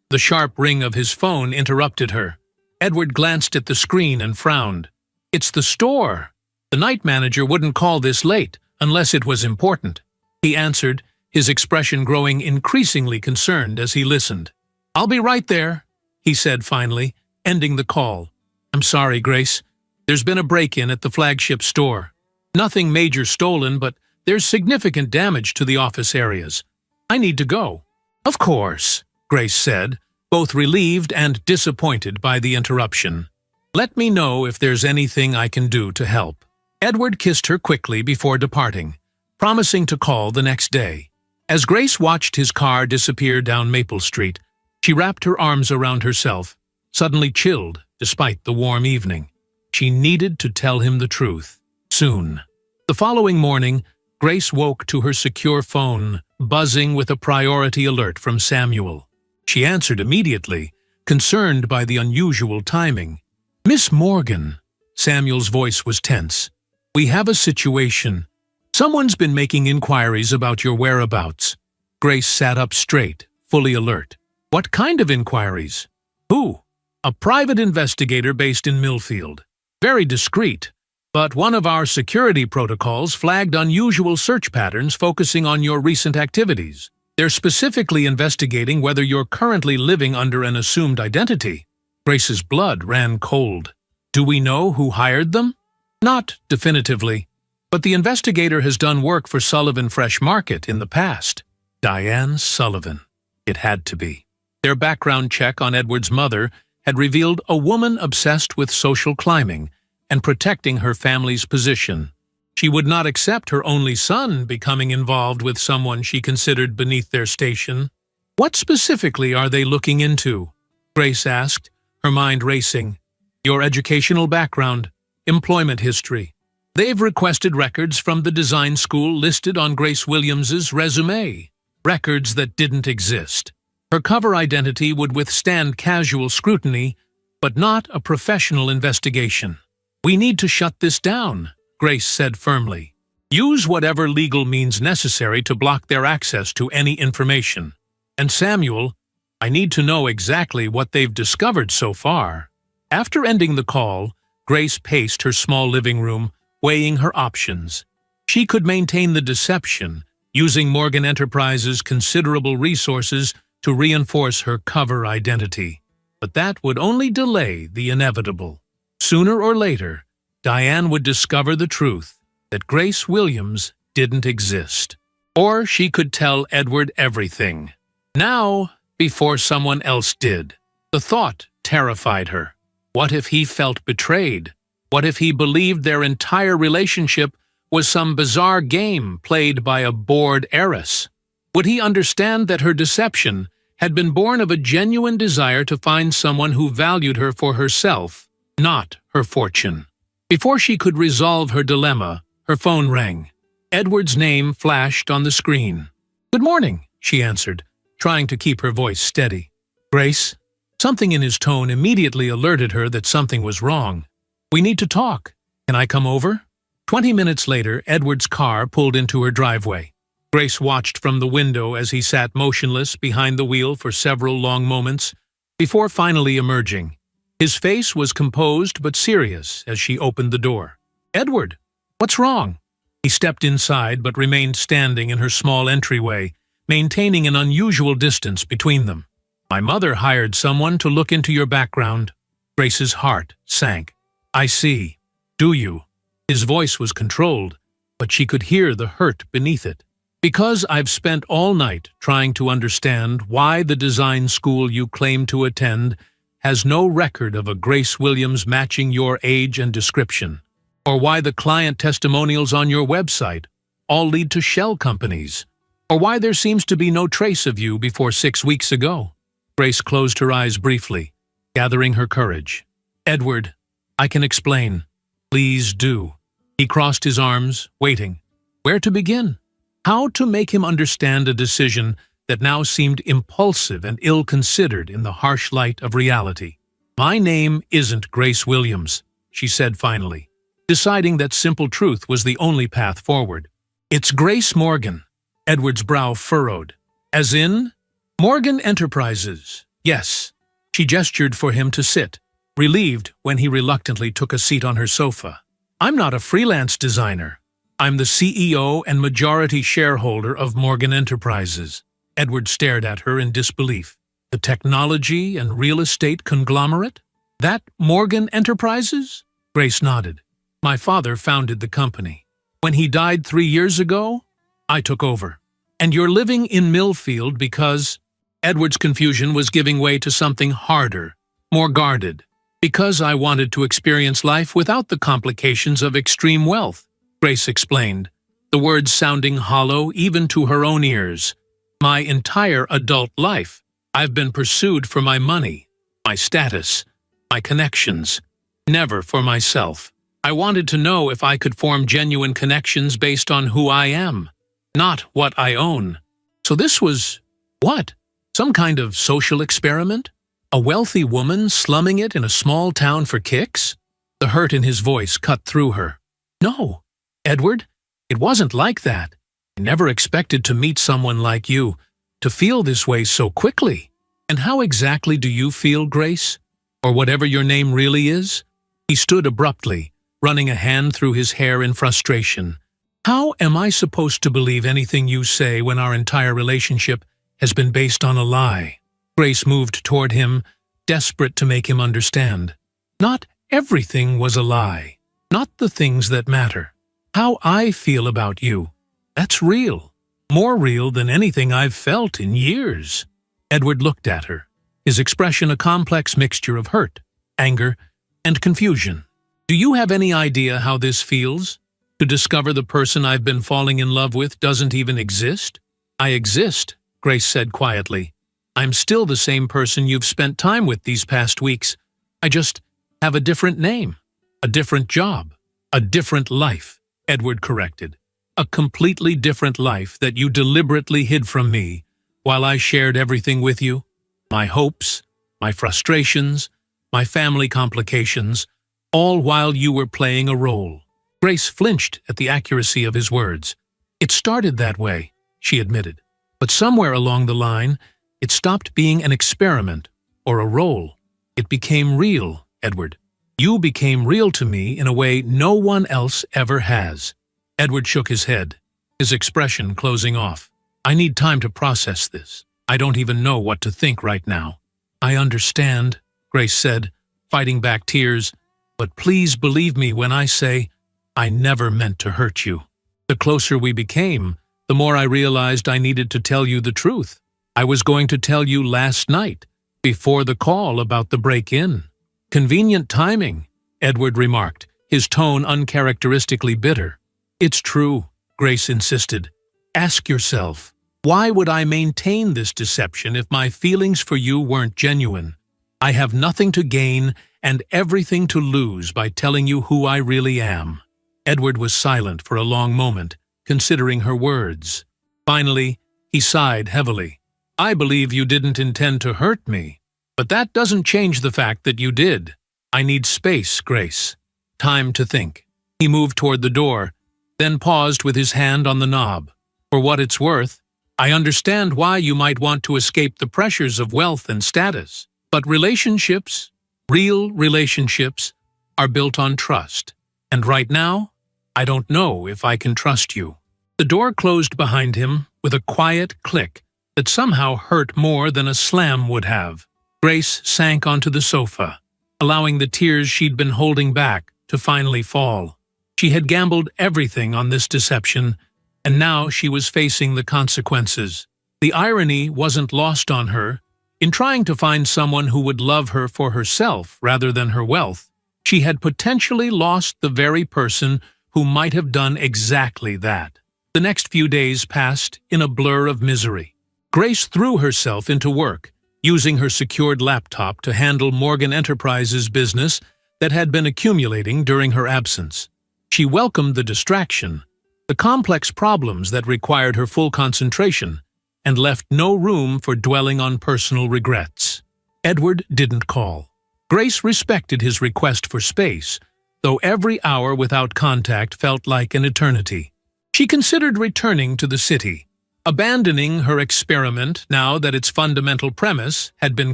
The sharp ring of his phone interrupted her. Edward glanced at the screen and frowned. "It's the store. The night manager wouldn't call this late, unless it was important," he answered, his expression growing increasingly concerned as he listened. "I'll be right there," he said finally, ending the call. "I'm sorry, Grace. There's been a break-in at the flagship store. Nothing major stolen, but there's significant damage to the office areas. I need to go." "Of course," Grace said, both relieved and disappointed by the interruption. "Let me know if there's anything I can do to help." Edward kissed her quickly before departing, promising to call the next day. As Grace watched his car disappear down Maple Street, she wrapped her arms around herself, suddenly chilled despite the warm evening. She needed to tell him the truth, soon. The following morning, Grace woke to her secure phone, buzzing with a priority alert from Samuel. She answered immediately, concerned by the unusual timing. "Miss Morgan," Samuel's voice was tense. "We have a situation. Someone's been making inquiries about your whereabouts." Grace sat up straight, fully alert. "What kind of inquiries?" "Who?" "A private investigator based in Millfield. Very discreet, but one of our security protocols flagged unusual search patterns focusing on your recent activities. They're specifically investigating whether you're currently living under an assumed identity." Grace's blood ran cold. "Do we know who hired them?" "Not definitively, but the investigator has done work for Sullivan Fresh Market in the past." Diane Sullivan. It had to be. Their background check on Edward's mother had revealed a woman obsessed with social climbing and protecting her family's position. She would not accept her only son becoming involved with someone she considered beneath their station. "What specifically are they looking into?" Grace asked, her mind racing. "Your educational background, employment history. They've requested records from the design school listed on Grace Williams's resume, records that didn't exist. Her cover identity would withstand casual scrutiny, but not a professional investigation." "We need to shut this down," Grace said firmly. "Use whatever legal means necessary to block their access to any information. And Samuel, I need to know exactly what they've discovered so far." After ending the call, Grace paced her small living room, weighing her options. She could maintain the deception, using Morgan Enterprises' considerable resources to reinforce her cover identity. But that would only delay the inevitable. Sooner or later, Diane would discover the truth, that Grace Williams didn't exist. Or she could tell Edward everything. Now, before someone else did. The thought terrified her. What if he felt betrayed? What if he believed their entire relationship was some bizarre game played by a bored heiress? Would he understand that her deception had been born of a genuine desire to find someone who valued her for herself, not her fortune? Before she could resolve her dilemma, her phone rang. Edward's name flashed on the screen. "Good morning," she answered, trying to keep her voice steady. "Grace?" Something in his tone immediately alerted her that something was wrong. "We need to talk. Can I come over?" 20 minutes later, Edward's car pulled into her driveway. Grace watched from the window as he sat motionless behind the wheel for several long moments, before finally emerging. His face was composed but serious as she opened the door. "Edward, what's wrong?" He stepped inside but remained standing in her small entryway, maintaining an unusual distance between them. "My mother hired someone to look into your background." Grace's heart sank. "I see. Do you?" His voice was controlled, but she could hear the hurt beneath it. "Because I've spent all night trying to understand why the design school you claim to attend has no record of a Grace Williams matching your age and description, or why the client testimonials on your website all lead to shell companies, or why there seems to be no trace of you before 6 weeks ago." Grace closed her eyes briefly, gathering her courage. "Edward, I can explain. Please do." He crossed his arms, waiting. Where to begin? How to make him understand a decision that now seemed impulsive and ill-considered in the harsh light of reality? "My name isn't Grace Williams," she said finally, deciding that simple truth was the only path forward. "It's Grace Morgan." Edward's brow furrowed. "As in?" "Morgan Enterprises. Yes." She gestured for him to sit, relieved when he reluctantly took a seat on her sofa. "I'm not a freelance designer. I'm the CEO and majority shareholder of Morgan Enterprises." Edward stared at her in disbelief. "The technology and real estate conglomerate? That Morgan Enterprises?" Grace nodded. "My father founded the company. When he died 3 years ago, I took over. And you're living in Millfield because—" Edward's confusion was giving way to something harder, more guarded. "Because I wanted to experience life without the complications of extreme wealth," Grace explained, the words sounding hollow even to her own ears. "My entire adult life, I've been pursued for my money, my status, my connections, never for myself. I wanted to know if I could form genuine connections based on who I am, not what I own. So this was, what? Some kind of social experiment? A wealthy woman slumming it in a small town for kicks?" The hurt in his voice cut through her. "No, Edward, it wasn't like that. I never expected to meet someone like you, to feel this way so quickly. And how exactly do you feel, Grace? Or whatever your name really is?" He stood abruptly, running a hand through his hair in frustration. "How am I supposed to believe anything you say when our entire relationship has been based on a lie?" Grace moved toward him, desperate to make him understand. "Not everything was a lie. Not the things that matter. How I feel about you, that's real. More real than anything I've felt in years." Edward looked at her, his expression a complex mixture of hurt, anger, and confusion. "Do you have any idea how this feels? To discover the person I've been falling in love with doesn't even exist?" "I exist," Grace said quietly. "I'm still the same person you've spent time with these past weeks. I just have a different name, a different job, a different life," Edward corrected. "A completely different life that you deliberately hid from me while I shared everything with you. My hopes, my frustrations, my family complications, all while you were playing a role." Grace flinched at the accuracy of his words. "It started that way," she admitted. "But somewhere along the line, it stopped being an experiment or a role. It became real, Edward. You became real to me in a way no one else ever has." Edward shook his head, his expression closing off. "I need time to process this. I don't even know what to think right now." "I understand," Grace said, fighting back tears, "but please believe me when I say I never meant to hurt you. The closer we became, the more I realized I needed to tell you the truth. I was going to tell you last night, before the call about the break-in." "Convenient timing," Edward remarked, his tone uncharacteristically bitter. "It's true," Grace insisted. "Ask yourself, why would I maintain this deception if my feelings for you weren't genuine? I have nothing to gain and everything to lose by telling you who I really am." Edward was silent for a long moment, considering her words. Finally, he sighed heavily. "I believe you didn't intend to hurt me, but that doesn't change the fact that you did. I need space, Grace. Time to think." He moved toward the door, then paused with his hand on the knob. "For what it's worth, I understand why you might want to escape the pressures of wealth and status. But relationships, real relationships, are built on trust. And right now, I don't know if I can trust you." The door closed behind him with a quiet click that somehow hurt more than a slam would have. Grace sank onto the sofa, allowing the tears she'd been holding back to finally fall. She had gambled everything on this deception, and now she was facing the consequences. The irony wasn't lost on her. In trying to find someone who would love her for herself rather than her wealth, she had potentially lost the very person who might have done exactly that. The next few days passed in a blur of misery. Grace threw herself into work, using her secured laptop to handle Morgan Enterprises' business that had been accumulating during her absence. She welcomed the distraction, the complex problems that required her full concentration, and left no room for dwelling on personal regrets. Edward didn't call. Grace respected his request for space, though every hour without contact felt like an eternity. She considered returning to the city, abandoning her experiment now that its fundamental premise had been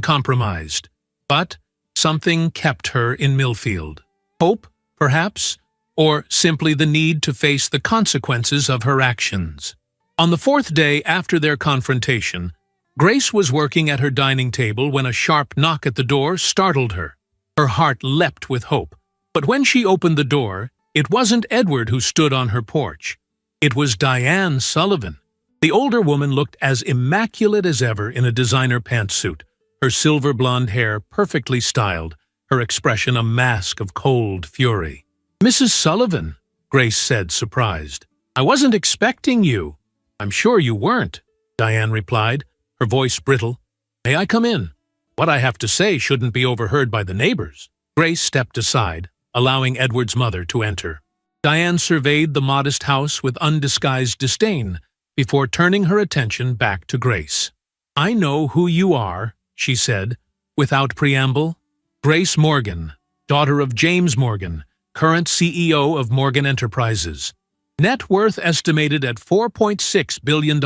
compromised. But something kept her in Millfield. Hope, perhaps, or simply the need to face the consequences of her actions. On the fourth day after their confrontation, Grace was working at her dining table when a sharp knock at the door startled her. Her heart leapt with hope, but when she opened the door, it wasn't Edward who stood on her porch. It was Diane Sullivan. The older woman looked as immaculate as ever in a designer pantsuit, her silver blonde hair perfectly styled, her expression a mask of cold fury. "Mrs. Sullivan," Grace said, surprised. "I wasn't expecting you." "I'm sure you weren't," Diane replied, her voice brittle. "May I come in? What I have to say shouldn't be overheard by the neighbors." Grace stepped aside, allowing Edward's mother to enter. Diane surveyed the modest house with undisguised disdain before turning her attention back to Grace. "I know who you are," she said, without preamble. "Grace Morgan, daughter of James Morgan, current CEO of Morgan Enterprises. Net worth estimated at $4.6 billion,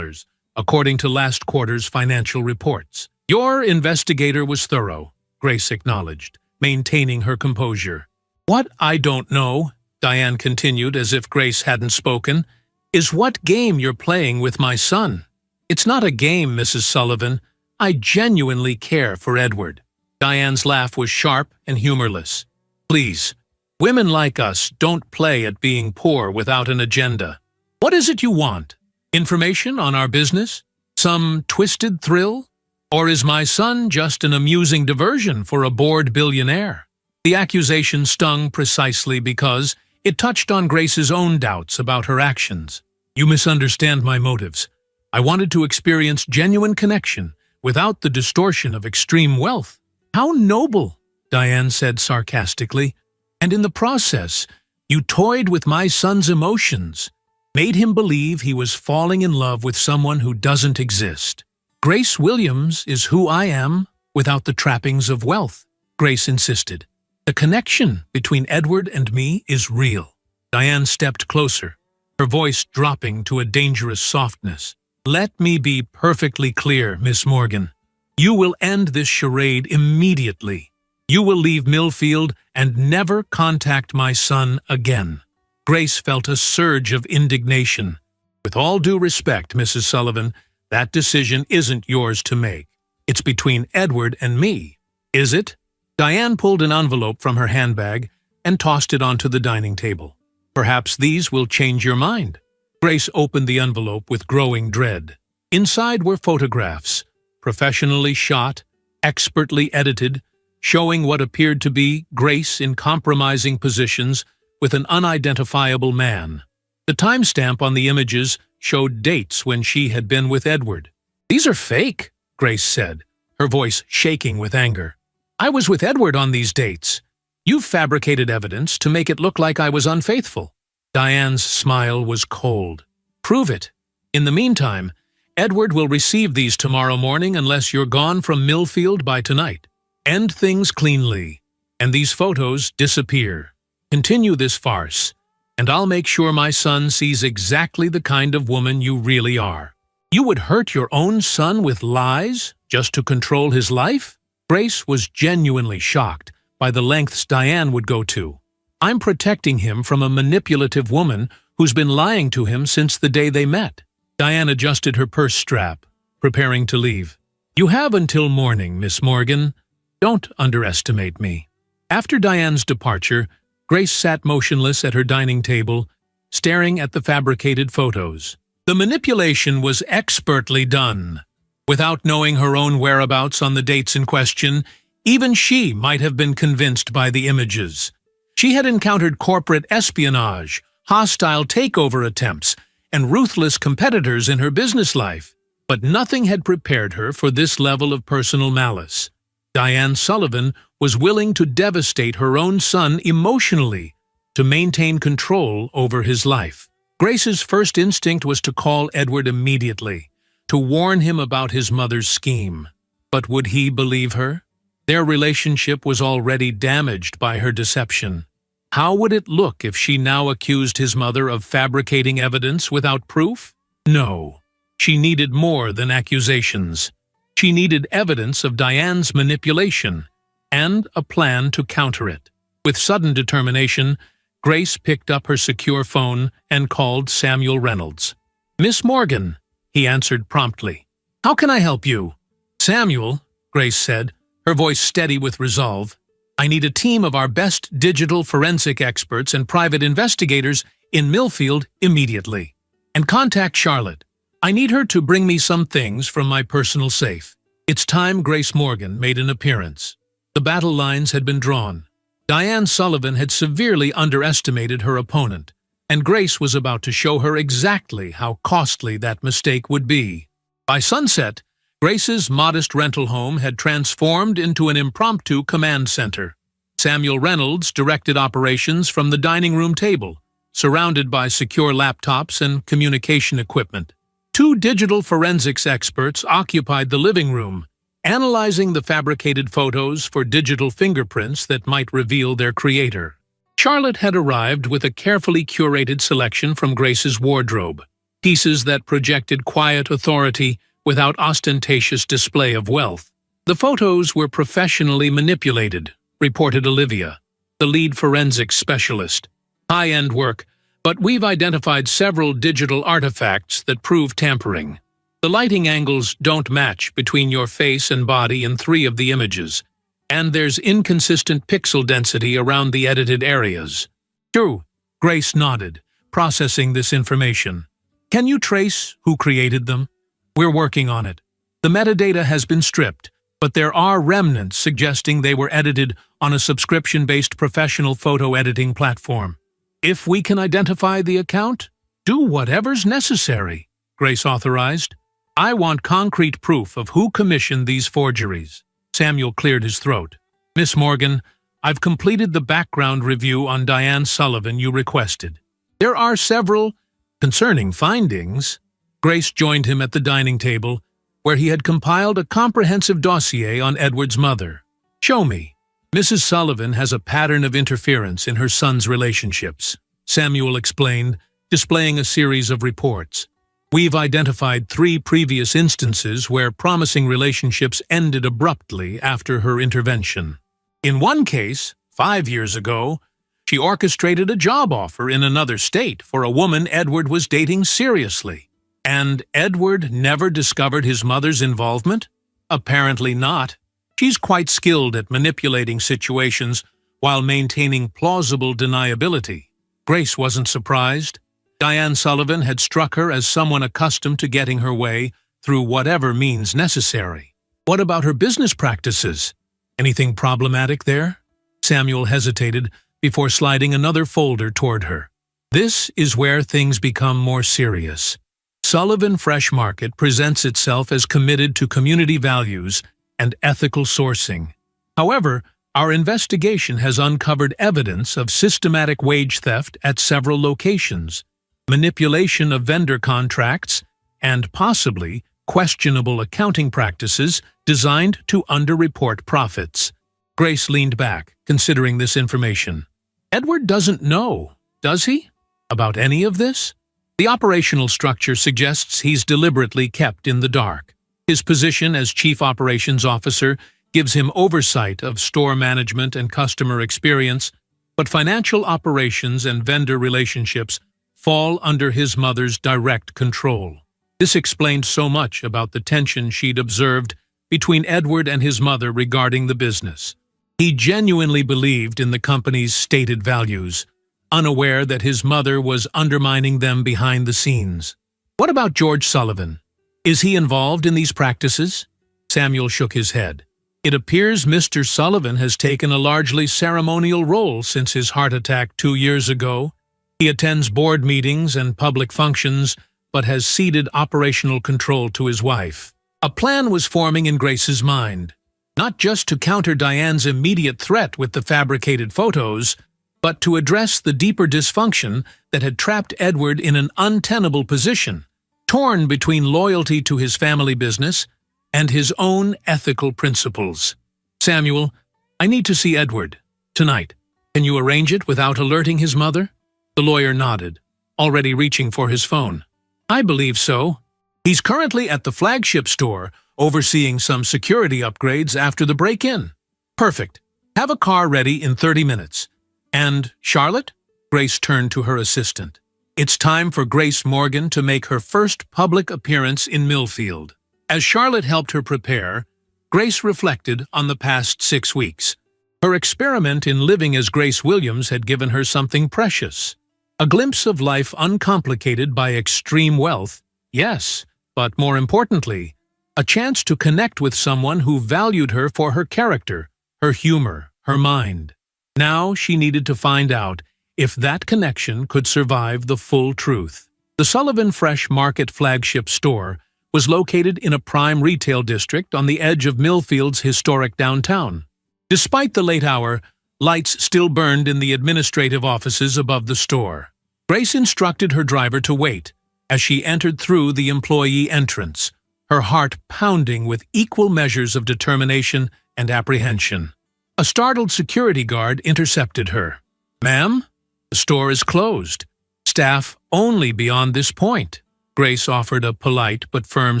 according to last quarter's financial reports. Your investigator was thorough," Grace acknowledged, maintaining her composure. "What I don't know," Diane continued as if Grace hadn't spoken, "is what game you're playing with my son. It's not a game, Mrs. Sullivan. I genuinely care for Edward." Diane's laugh was sharp and humorless. "Please, women like us don't play at being poor without an agenda. What is it you want? Information on our business? Some twisted thrill? Or is my son just an amusing diversion for a bored billionaire?" The accusation stung precisely because it touched on Grace's own doubts about her actions. "You misunderstand my motives. I wanted to experience genuine connection without the distortion of extreme wealth." "How noble," Diane said sarcastically. "And in the process, you toyed with my son's emotions, made him believe he was falling in love with someone who doesn't exist." "Grace Williams is who I am without the trappings of wealth," Grace insisted. "The connection between Edward and me is real." Diane stepped closer, her voice dropping to a dangerous softness. "Let me be perfectly clear, Miss Morgan. You will end this charade immediately. You will leave Millfield and never contact my son again." Grace felt a surge of indignation. "With all due respect, Mrs. Sullivan, that decision isn't yours to make. It's between Edward and me. Is it?" Diane pulled an envelope from her handbag and tossed it onto the dining table. Perhaps these will change your mind. Grace opened the envelope with growing dread. Inside were photographs, professionally shot, expertly edited, showing what appeared to be Grace in compromising positions with an unidentifiable man. The timestamp on the images showed dates when she had been with Edward. "These are fake," Grace said, her voice shaking with anger. "I was with Edward on these dates. You've fabricated evidence to make it look like I was unfaithful." Diane's smile was cold. "Prove it. In the meantime, Edward will receive these tomorrow morning unless you're gone from Millfield by tonight. End things cleanly, and these photos disappear. Continue this farce, and I'll make sure my son sees exactly the kind of woman you really are." "You would hurt your own son with lies just to control his life?" Grace was genuinely shocked by the lengths Diane would go to. "I'm protecting him from a manipulative woman who's been lying to him since the day they met." Diane adjusted her purse strap, preparing to leave. "You have until morning, Miss Morgan. Don't underestimate me." After Diane's departure, Grace sat motionless at her dining table, staring at the fabricated photos. The manipulation was expertly done. Without knowing her own whereabouts on the dates in question, even she might have been convinced by the images. She had encountered corporate espionage, hostile takeover attempts, and ruthless competitors in her business life, but nothing had prepared her for this level of personal malice. Diane Sullivan was willing to devastate her own son emotionally to maintain control over his life. Grace's first instinct was to call Edward immediately, to warn him about his mother's scheme. But would he believe her? Their relationship was already damaged by her deception. How would it look if she now accused his mother of fabricating evidence without proof? No. She needed more than accusations. She needed evidence of Diane's manipulation and a plan to counter it. With sudden determination, Grace picked up her secure phone and called Samuel Reynolds. "Miss Morgan," he answered promptly. "How can I help you?" "Samuel," Grace said, her voice steady with resolve, "I need a team of our best digital forensic experts and private investigators in Millfield immediately. And contact Charlotte. I need her to bring me some things from my personal safe." It's time Grace Morgan made an appearance. The battle lines had been drawn. Diane Sullivan had severely underestimated her opponent, and Grace was about to show her exactly how costly that mistake would be. By sunset, Grace's modest rental home had transformed into an impromptu command center. Samuel Reynolds directed operations from the dining room table, surrounded by secure laptops and communication equipment. Two digital forensics experts occupied the living room, analyzing the fabricated photos for digital fingerprints that might reveal their creator. Charlotte had arrived with a carefully curated selection from Grace's wardrobe, pieces that projected quiet authority without ostentatious display of wealth. "The photos were professionally manipulated," reported Olivia, the lead forensics specialist. "High-end work, but we've identified several digital artifacts that prove tampering. The lighting angles don't match between your face and body in 3 of the images, and there's inconsistent pixel density around the edited areas." "True," Grace nodded, processing this information. "Can you trace who created them?" "We're working on it. The metadata has been stripped, but there are remnants suggesting they were edited on a subscription-based professional photo editing platform. If we can identify the account, do whatever's necessary," Grace authorized. "I want concrete proof of who commissioned these forgeries." Samuel cleared his throat. "Miss Morgan, I've completed the background review on Diane Sullivan you requested. There are several concerning findings." Grace joined him at the dining table, where he had compiled a comprehensive dossier on Edward's mother. "Show me." "Mrs. Sullivan has a pattern of interference in her son's relationships," Samuel explained, displaying a series of reports. "We've identified 3 previous instances where promising relationships ended abruptly after her intervention. In one case, 5 years ago, she orchestrated a job offer in another state for a woman Edward was dating seriously. And Edward never discovered his mother's involvement? Apparently not. She's quite skilled at manipulating situations while maintaining plausible deniability. Grace wasn't surprised. Diane Sullivan had struck her as someone accustomed to getting her way through whatever means necessary. What about her business practices? Anything problematic there? Samuel hesitated before sliding another folder toward her. This is where things become more serious. Sullivan Fresh Market presents itself as committed to community values and ethical sourcing. However, our investigation has uncovered evidence of systematic wage theft at several locations, manipulation of vendor contracts, and possibly questionable accounting practices designed to underreport profits. Grace leaned back, considering this information. Edward doesn't know, does he, about any of this? The operational structure suggests he's deliberately kept in the dark. His position as Chief Operations Officer gives him oversight of store management and customer experience, but financial operations and vendor relationships fall under his mother's direct control. This explained so much about the tension she'd observed between Edward and his mother regarding the business. He genuinely believed in the company's stated values, unaware that his mother was undermining them behind the scenes. What about George Sullivan? Is he involved in these practices? Samuel shook his head. It appears Mr. Sullivan has taken a largely ceremonial role since his heart attack 2 years ago. He attends board meetings and public functions, but has ceded operational control to his wife. A plan was forming in Grace's mind, not just to counter Diane's immediate threat with the fabricated photos, but to address the deeper dysfunction that had trapped Edward in an untenable position, torn between loyalty to his family business and his own ethical principles. Samuel, I need to see Edward. Tonight. Can you arrange it without alerting his mother? The lawyer nodded, already reaching for his phone. I believe so. He's currently at the flagship store, overseeing some security upgrades after the break-in. Perfect. Have a car ready in 30 minutes. And Charlotte? Grace turned to her assistant. It's time for Grace Morgan to make her first public appearance in Millfield. As Charlotte helped her prepare, Grace reflected on the past 6 weeks. Her experiment in living as Grace Williams had given her something precious. A glimpse of life uncomplicated by extreme wealth, yes, but more importantly, a chance to connect with someone who valued her for her character, her humor, her mind. Now she needed to find out if that connection could survive the full truth. The Sullivan Fresh Market flagship store was located in a prime retail district on the edge of Millfield's historic downtown. Despite the late hour, lights still burned in the administrative offices above the store. Grace instructed her driver to wait as she entered through the employee entrance, her heart pounding with equal measures of determination and apprehension. A startled security guard intercepted her. "Ma'am, the store is closed. Staff only beyond this point." Grace offered a polite but firm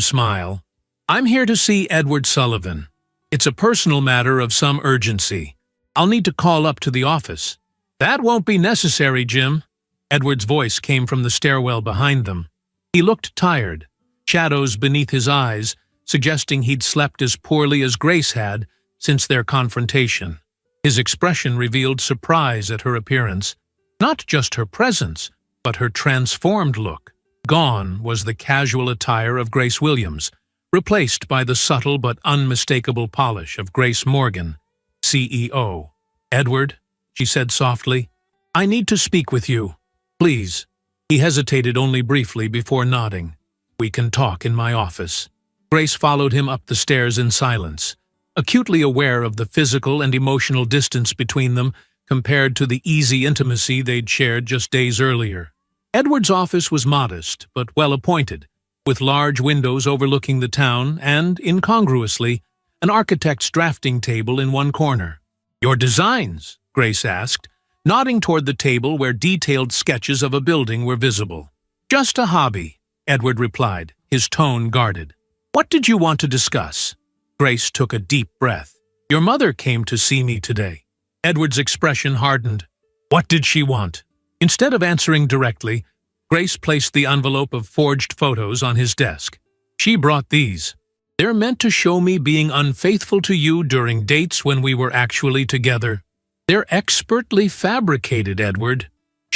smile. "I'm here to see Edward Sullivan. It's a personal matter of some urgency. I'll need to call up to the office." "That won't be necessary, Jim." Edward's voice came from the stairwell behind them. He looked tired, shadows beneath his eyes, suggesting he'd slept as poorly as Grace had since their confrontation. His expression revealed surprise at her appearance, not just her presence, but her transformed look. Gone was the casual attire of Grace Williams, replaced by the subtle but unmistakable polish of Grace Morgan, CEO. "Edward," she said softly, "I need to speak with you. Please." He hesitated only briefly before nodding. "We can talk in my office." Grace followed him up the stairs in silence, acutely aware of the physical and emotional distance between them compared to the easy intimacy they'd shared just days earlier. Edward's office was modest but well-appointed, with large windows overlooking the town and, incongruously, an architect's drafting table in one corner. "Your designs?" Grace asked, nodding toward the table where detailed sketches of a building were visible. "Just a hobby," Edward replied, his tone guarded. "What did you want to discuss?" Grace took a deep breath. "Your mother came to see me today." Edward's expression hardened. What did she want? Instead of answering directly, Grace placed the envelope of forged photos on his desk. "She brought these. They're meant to show me being unfaithful to you during dates when we were actually together. They're expertly fabricated, Edward."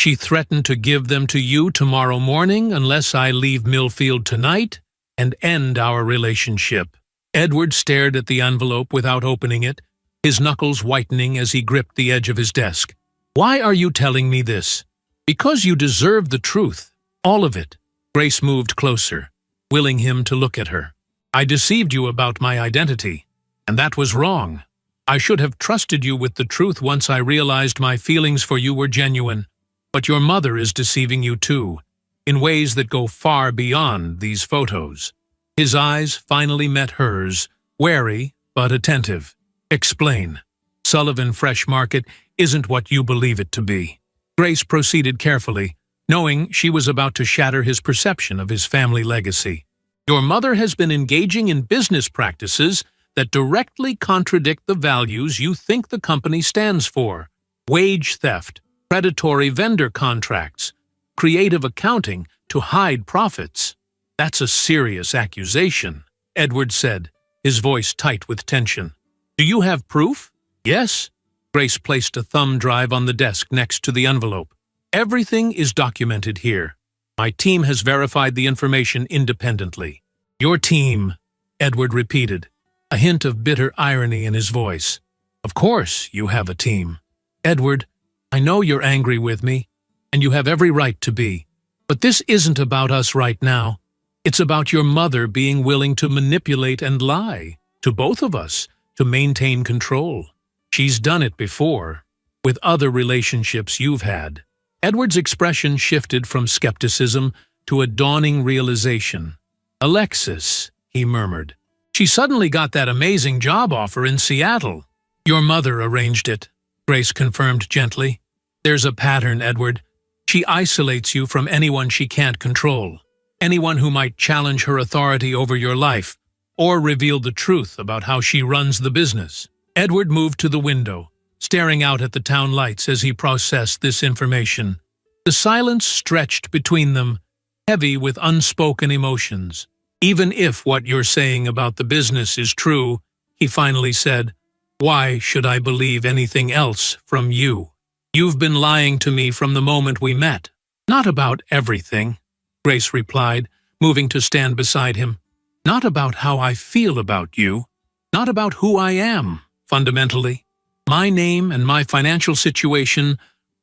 She threatened to give them to you tomorrow morning unless I leave Millfield tonight and end our relationship. Edward stared at the envelope without opening it, his knuckles whitening as he gripped the edge of his desk. Why are you telling me this? Because you deserve the truth. All of it. Grace moved closer, willing him to look at her. I deceived you about my identity, and that was wrong. I should have trusted you with the truth once I realized my feelings for you were genuine. But your mother is deceiving you too, in ways that go far beyond these photos. His eyes finally met hers, wary but attentive. Explain. Sullivan Fresh Market isn't what you believe it to be. Grace proceeded carefully, knowing she was about to shatter his perception of his family legacy. Your mother has been engaging in business practices that directly contradict the values you think the company stands for. Wage theft, predatory vendor contracts, creative accounting to hide profits. That's a serious accusation, Edward said, his voice tight with tension. Do you have proof? Yes. Grace placed a thumb drive on the desk next to the envelope. Everything is documented here. My team has verified the information independently. Your team, Edward repeated, a hint of bitter irony in his voice. Of course you have a team. Edward, I know you're angry with me, and you have every right to be. But this isn't about us right now. It's about your mother being willing to manipulate and lie, to both of us, to maintain control. She's done it before, with other relationships you've had. Edward's expression shifted from skepticism to a dawning realization. Alexis, he murmured. She suddenly got that amazing job offer in Seattle. Your mother arranged it, Grace confirmed gently. There's a pattern, Edward. She isolates you from anyone she can't control, anyone who might challenge her authority over your life, or reveal the truth about how she runs the business. Edward moved to the window, staring out at the town lights as he processed this information. The silence stretched between them, heavy with unspoken emotions. Even if what you're saying about the business is true, he finally said, why should I believe anything else from you? You've been lying to me from the moment we met. Not about everything, Grace replied, moving to stand beside him. Not about how I feel about you. Not about who I am, fundamentally. My name and my financial situation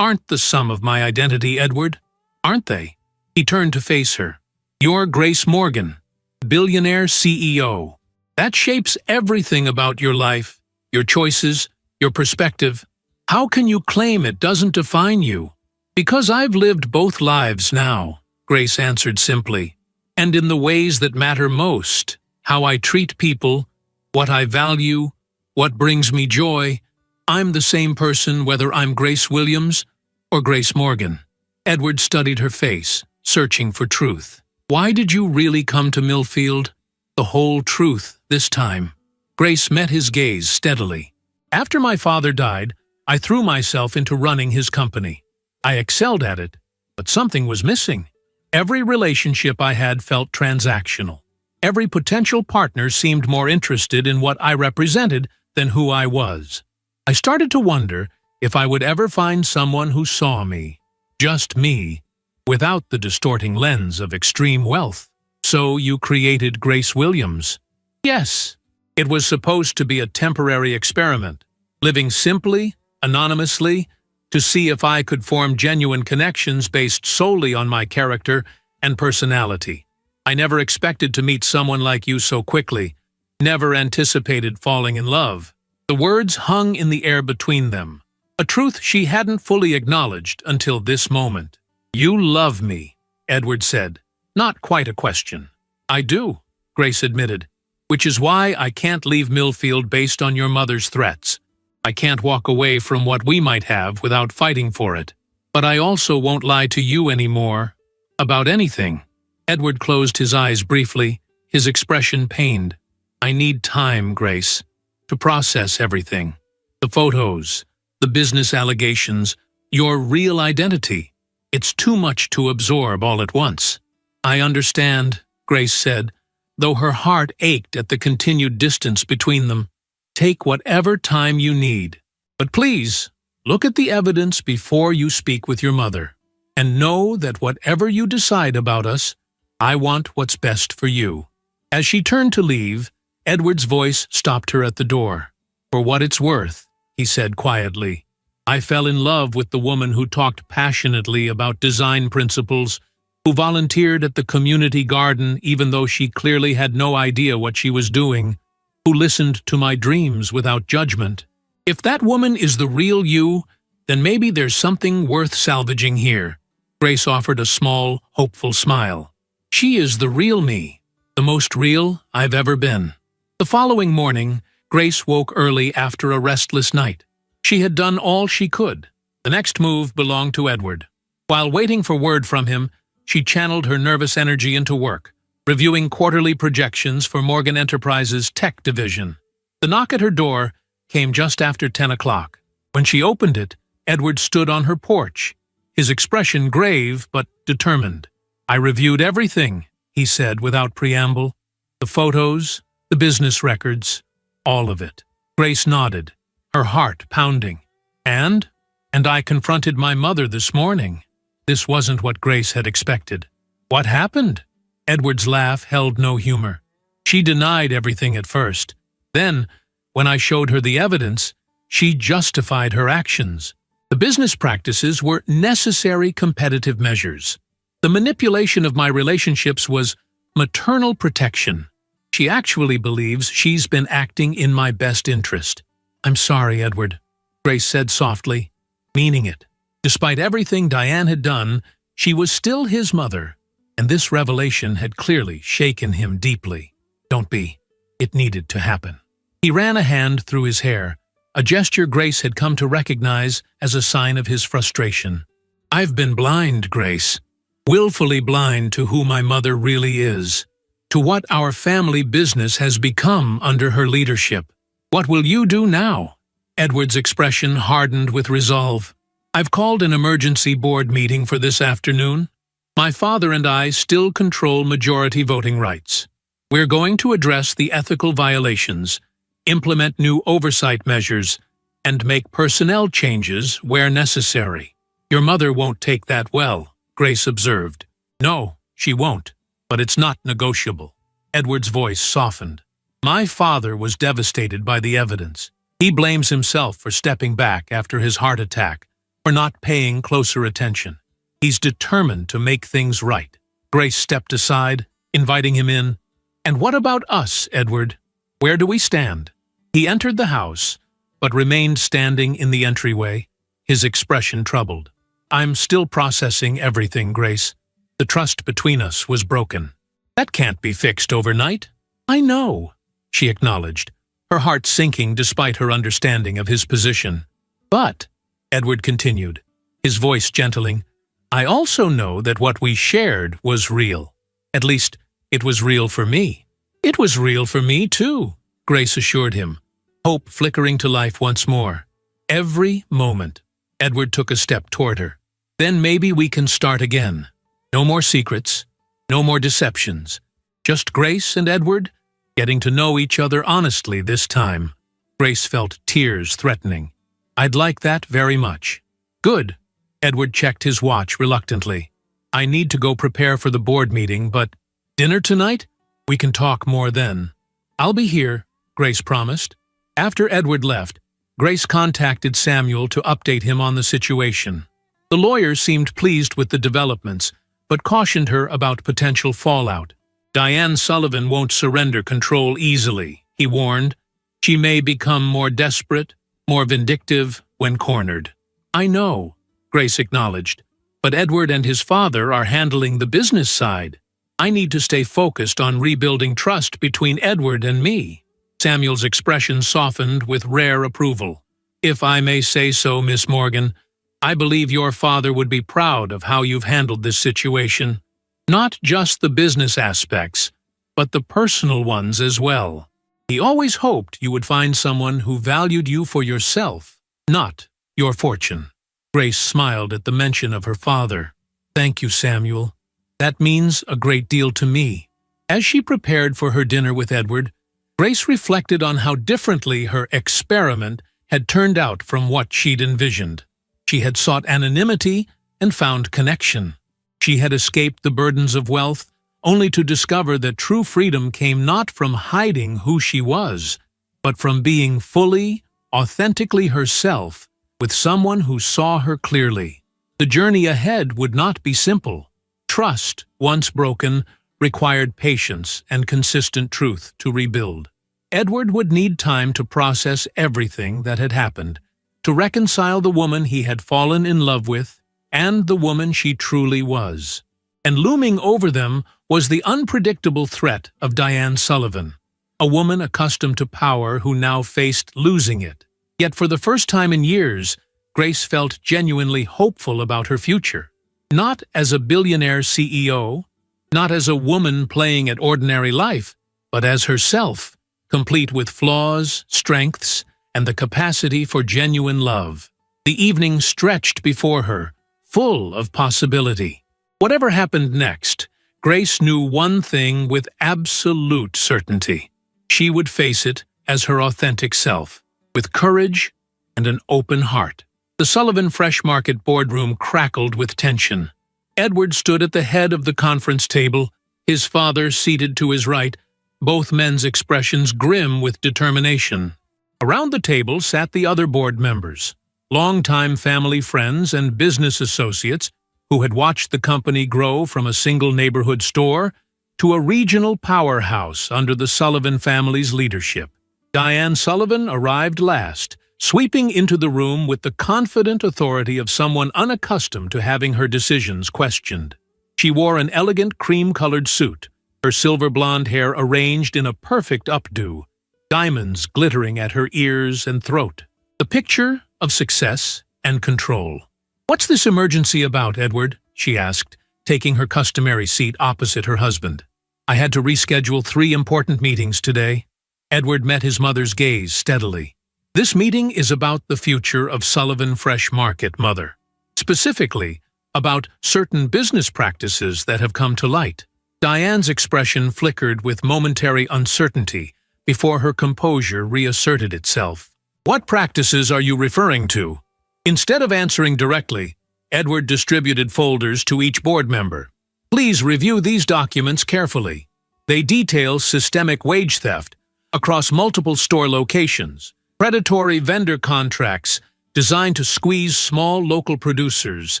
aren't the sum of my identity, Edward. Aren't they? He turned to face her. You're Grace Morgan, billionaire CEO. That shapes everything about your life, your choices, your perspective. How can you claim it doesn't define you? Because I've lived both lives now, Grace answered simply, and in the ways that matter most, how I treat people, what I value, what brings me joy. I'm the same person whether I'm Grace Williams or Grace Morgan. Edward studied her face, searching for truth. Why did you really come to Millfield? The whole truth this time. Grace met his gaze steadily. After my father died, I threw myself into running his company. I excelled at it, but something was missing. Every relationship I had felt transactional. Every potential partner seemed more interested in what I represented than who I was. I started to wonder if I would ever find someone who saw me, just me, without the distorting lens of extreme wealth. So you created Grace Williams? Yes. It was supposed to be a temporary experiment, living simply, anonymously, to see if I could form genuine connections based solely on my character and personality. I never expected to meet someone like you so quickly, never anticipated falling in love. The words hung in the air between them, a truth she hadn't fully acknowledged until this moment. You love me, Edward said, not quite a question. I do, Grace admitted, which is why I can't leave Millfield based on your mother's threats. I can't walk away from what we might have without fighting for it. But I also won't lie to you anymore about anything. Edward closed his eyes briefly, his expression pained. I need time, Grace, to process everything. The photos, the business allegations, your real identity. It's too much to absorb all at once. I understand, Grace said, though her heart ached at the continued distance between them. Take whatever time you need. But please, look at the evidence before you speak with your mother. And know that whatever you decide about us, I want what's best for you." As she turned to leave, Edward's voice stopped her at the door. "For what it's worth," he said quietly, "I fell in love with the woman who talked passionately about design principles, who volunteered at the community garden even though she clearly had no idea what she was doing, who listened to my dreams without judgment. If that woman is the real you, then maybe there's something worth salvaging here." Grace offered a small, hopeful smile. "She is the real me, the most real I've ever been." The following morning, Grace woke early after a restless night. She had done all she could. The next move belonged to Edward. While waiting for word from him, she channeled her nervous energy into work, reviewing quarterly projections for Morgan Enterprises' tech division. The knock at her door came just after 10 o'clock. When she opened it, Edward stood on her porch, his expression grave but determined. "I reviewed everything," he said without preamble. "The photos, the business records, all of it." Grace nodded, her heart pounding. And I confronted my mother this morning." This wasn't what Grace had expected. "What happened?" Edward's laugh held no humor. "She denied everything at first. Then, when I showed her the evidence, she justified her actions. The business practices were necessary competitive measures. The manipulation of my relationships was maternal protection. She actually believes she's been acting in my best interest." "I'm sorry, Edward," Grace said softly, meaning it. Despite everything Diane had done, she was still his mother, and this revelation had clearly shaken him deeply. "Don't be. It needed to happen." He ran a hand through his hair, a gesture Grace had come to recognize as a sign of his frustration. "I've been blind, Grace. Willfully blind to who my mother really is, to what our family business has become under her leadership. What will you do now?" Edward's expression hardened with resolve. "I've called an emergency board meeting for this afternoon. My father and I still control majority voting rights. We're going to address the ethical violations, implement new oversight measures, and make personnel changes where necessary." "Your mother won't take that well," Grace observed. "No, she won't, but it's not negotiable." Edward's voice softened. "My father was devastated by the evidence. He blames himself for stepping back after his heart attack, for not paying closer attention. He's determined to make things right." Grace stepped aside, inviting him in. "And what about us, Edward? Where do we stand?" He entered the house, but remained standing in the entryway, his expression troubled. "I'm still processing everything, Grace. The trust between us was broken. That can't be fixed overnight." "I know," she acknowledged, her heart sinking despite her understanding of his position. "But," Edward continued, his voice gentling, "I also know that what we shared was real. At least, it was real for me." "It was real for me, too," Grace assured him, hope flickering to life once more. "Every moment." Edward took a step toward her. "Then maybe we can start again. No more secrets, no more deceptions. Just Grace and Edward, getting to know each other honestly this time." Grace felt tears threatening. "I'd like that very much." "Good." Edward checked his watch reluctantly. "I need to go prepare for the board meeting, but dinner tonight? We can talk more then." "I'll be here," Grace promised. After Edward left, Grace contacted Samuel to update him on the situation. The lawyer seemed pleased with the developments, but cautioned her about potential fallout. "Diane Sullivan won't surrender control easily," he warned. "She may become more desperate, more vindictive when cornered." "I know," Grace acknowledged, "but Edward and his father are handling the business side. I need to stay focused on rebuilding trust between Edward and me." Samuel's expression softened with rare approval. "If I may say so, Miss Morgan, I believe your father would be proud of how you've handled this situation. Not just the business aspects, but the personal ones as well. He always hoped you would find someone who valued you for yourself, not your fortune." Grace smiled at the mention of her father. "Thank you, Samuel. That means a great deal to me." As she prepared for her dinner with Edward, Grace reflected on how differently her experiment had turned out from what she'd envisioned. She had sought anonymity, and found connection. She had escaped the burdens of wealth, only to discover that true freedom came not from hiding who she was, but from being fully, authentically herself with someone who saw her clearly. The journey ahead would not be simple. Trust, once broken, required patience and consistent truth to rebuild. Edward would need time to process everything that had happened, to reconcile the woman he had fallen in love with and the woman she truly was. And looming over them was the unpredictable threat of Diane Sullivan, a woman accustomed to power who now faced losing it. Yet for the first time in years, Grace felt genuinely hopeful about her future. Not as a billionaire CEO, not as a woman playing at ordinary life, but as herself, complete with flaws, strengths, and the capacity for genuine love. The evening stretched before her, full of possibility. Whatever happened next, Grace knew one thing with absolute certainty. She would face it as her authentic self, with courage and an open heart. The Sullivan Fresh Market boardroom crackled with tension. Edward stood at the head of the conference table, his father seated to his right, both men's expressions grim with determination. Around the table sat the other board members, longtime family friends and business associates who had watched the company grow from a single neighborhood store to a regional powerhouse under the Sullivan family's leadership. Diane Sullivan arrived last, sweeping into the room with the confident authority of someone unaccustomed to having her decisions questioned. She wore an elegant cream-colored suit, her silver blonde hair arranged in a perfect updo, diamonds glittering at her ears and throat. The picture of success and control. "What's this emergency about, Edward?" she asked, taking her customary seat opposite her husband. "I had to reschedule 3 important meetings today." Edward met his mother's gaze steadily. "This meeting is about the future of Sullivan Fresh Market, Mother. Specifically, about certain business practices that have come to light." Diane's expression flickered with momentary uncertainty before her composure reasserted itself. "What practices are you referring to?" Instead of answering directly, Edward distributed folders to each board member. "Please review these documents carefully. They detail systemic wage theft across multiple store locations, predatory vendor contracts designed to squeeze small local producers,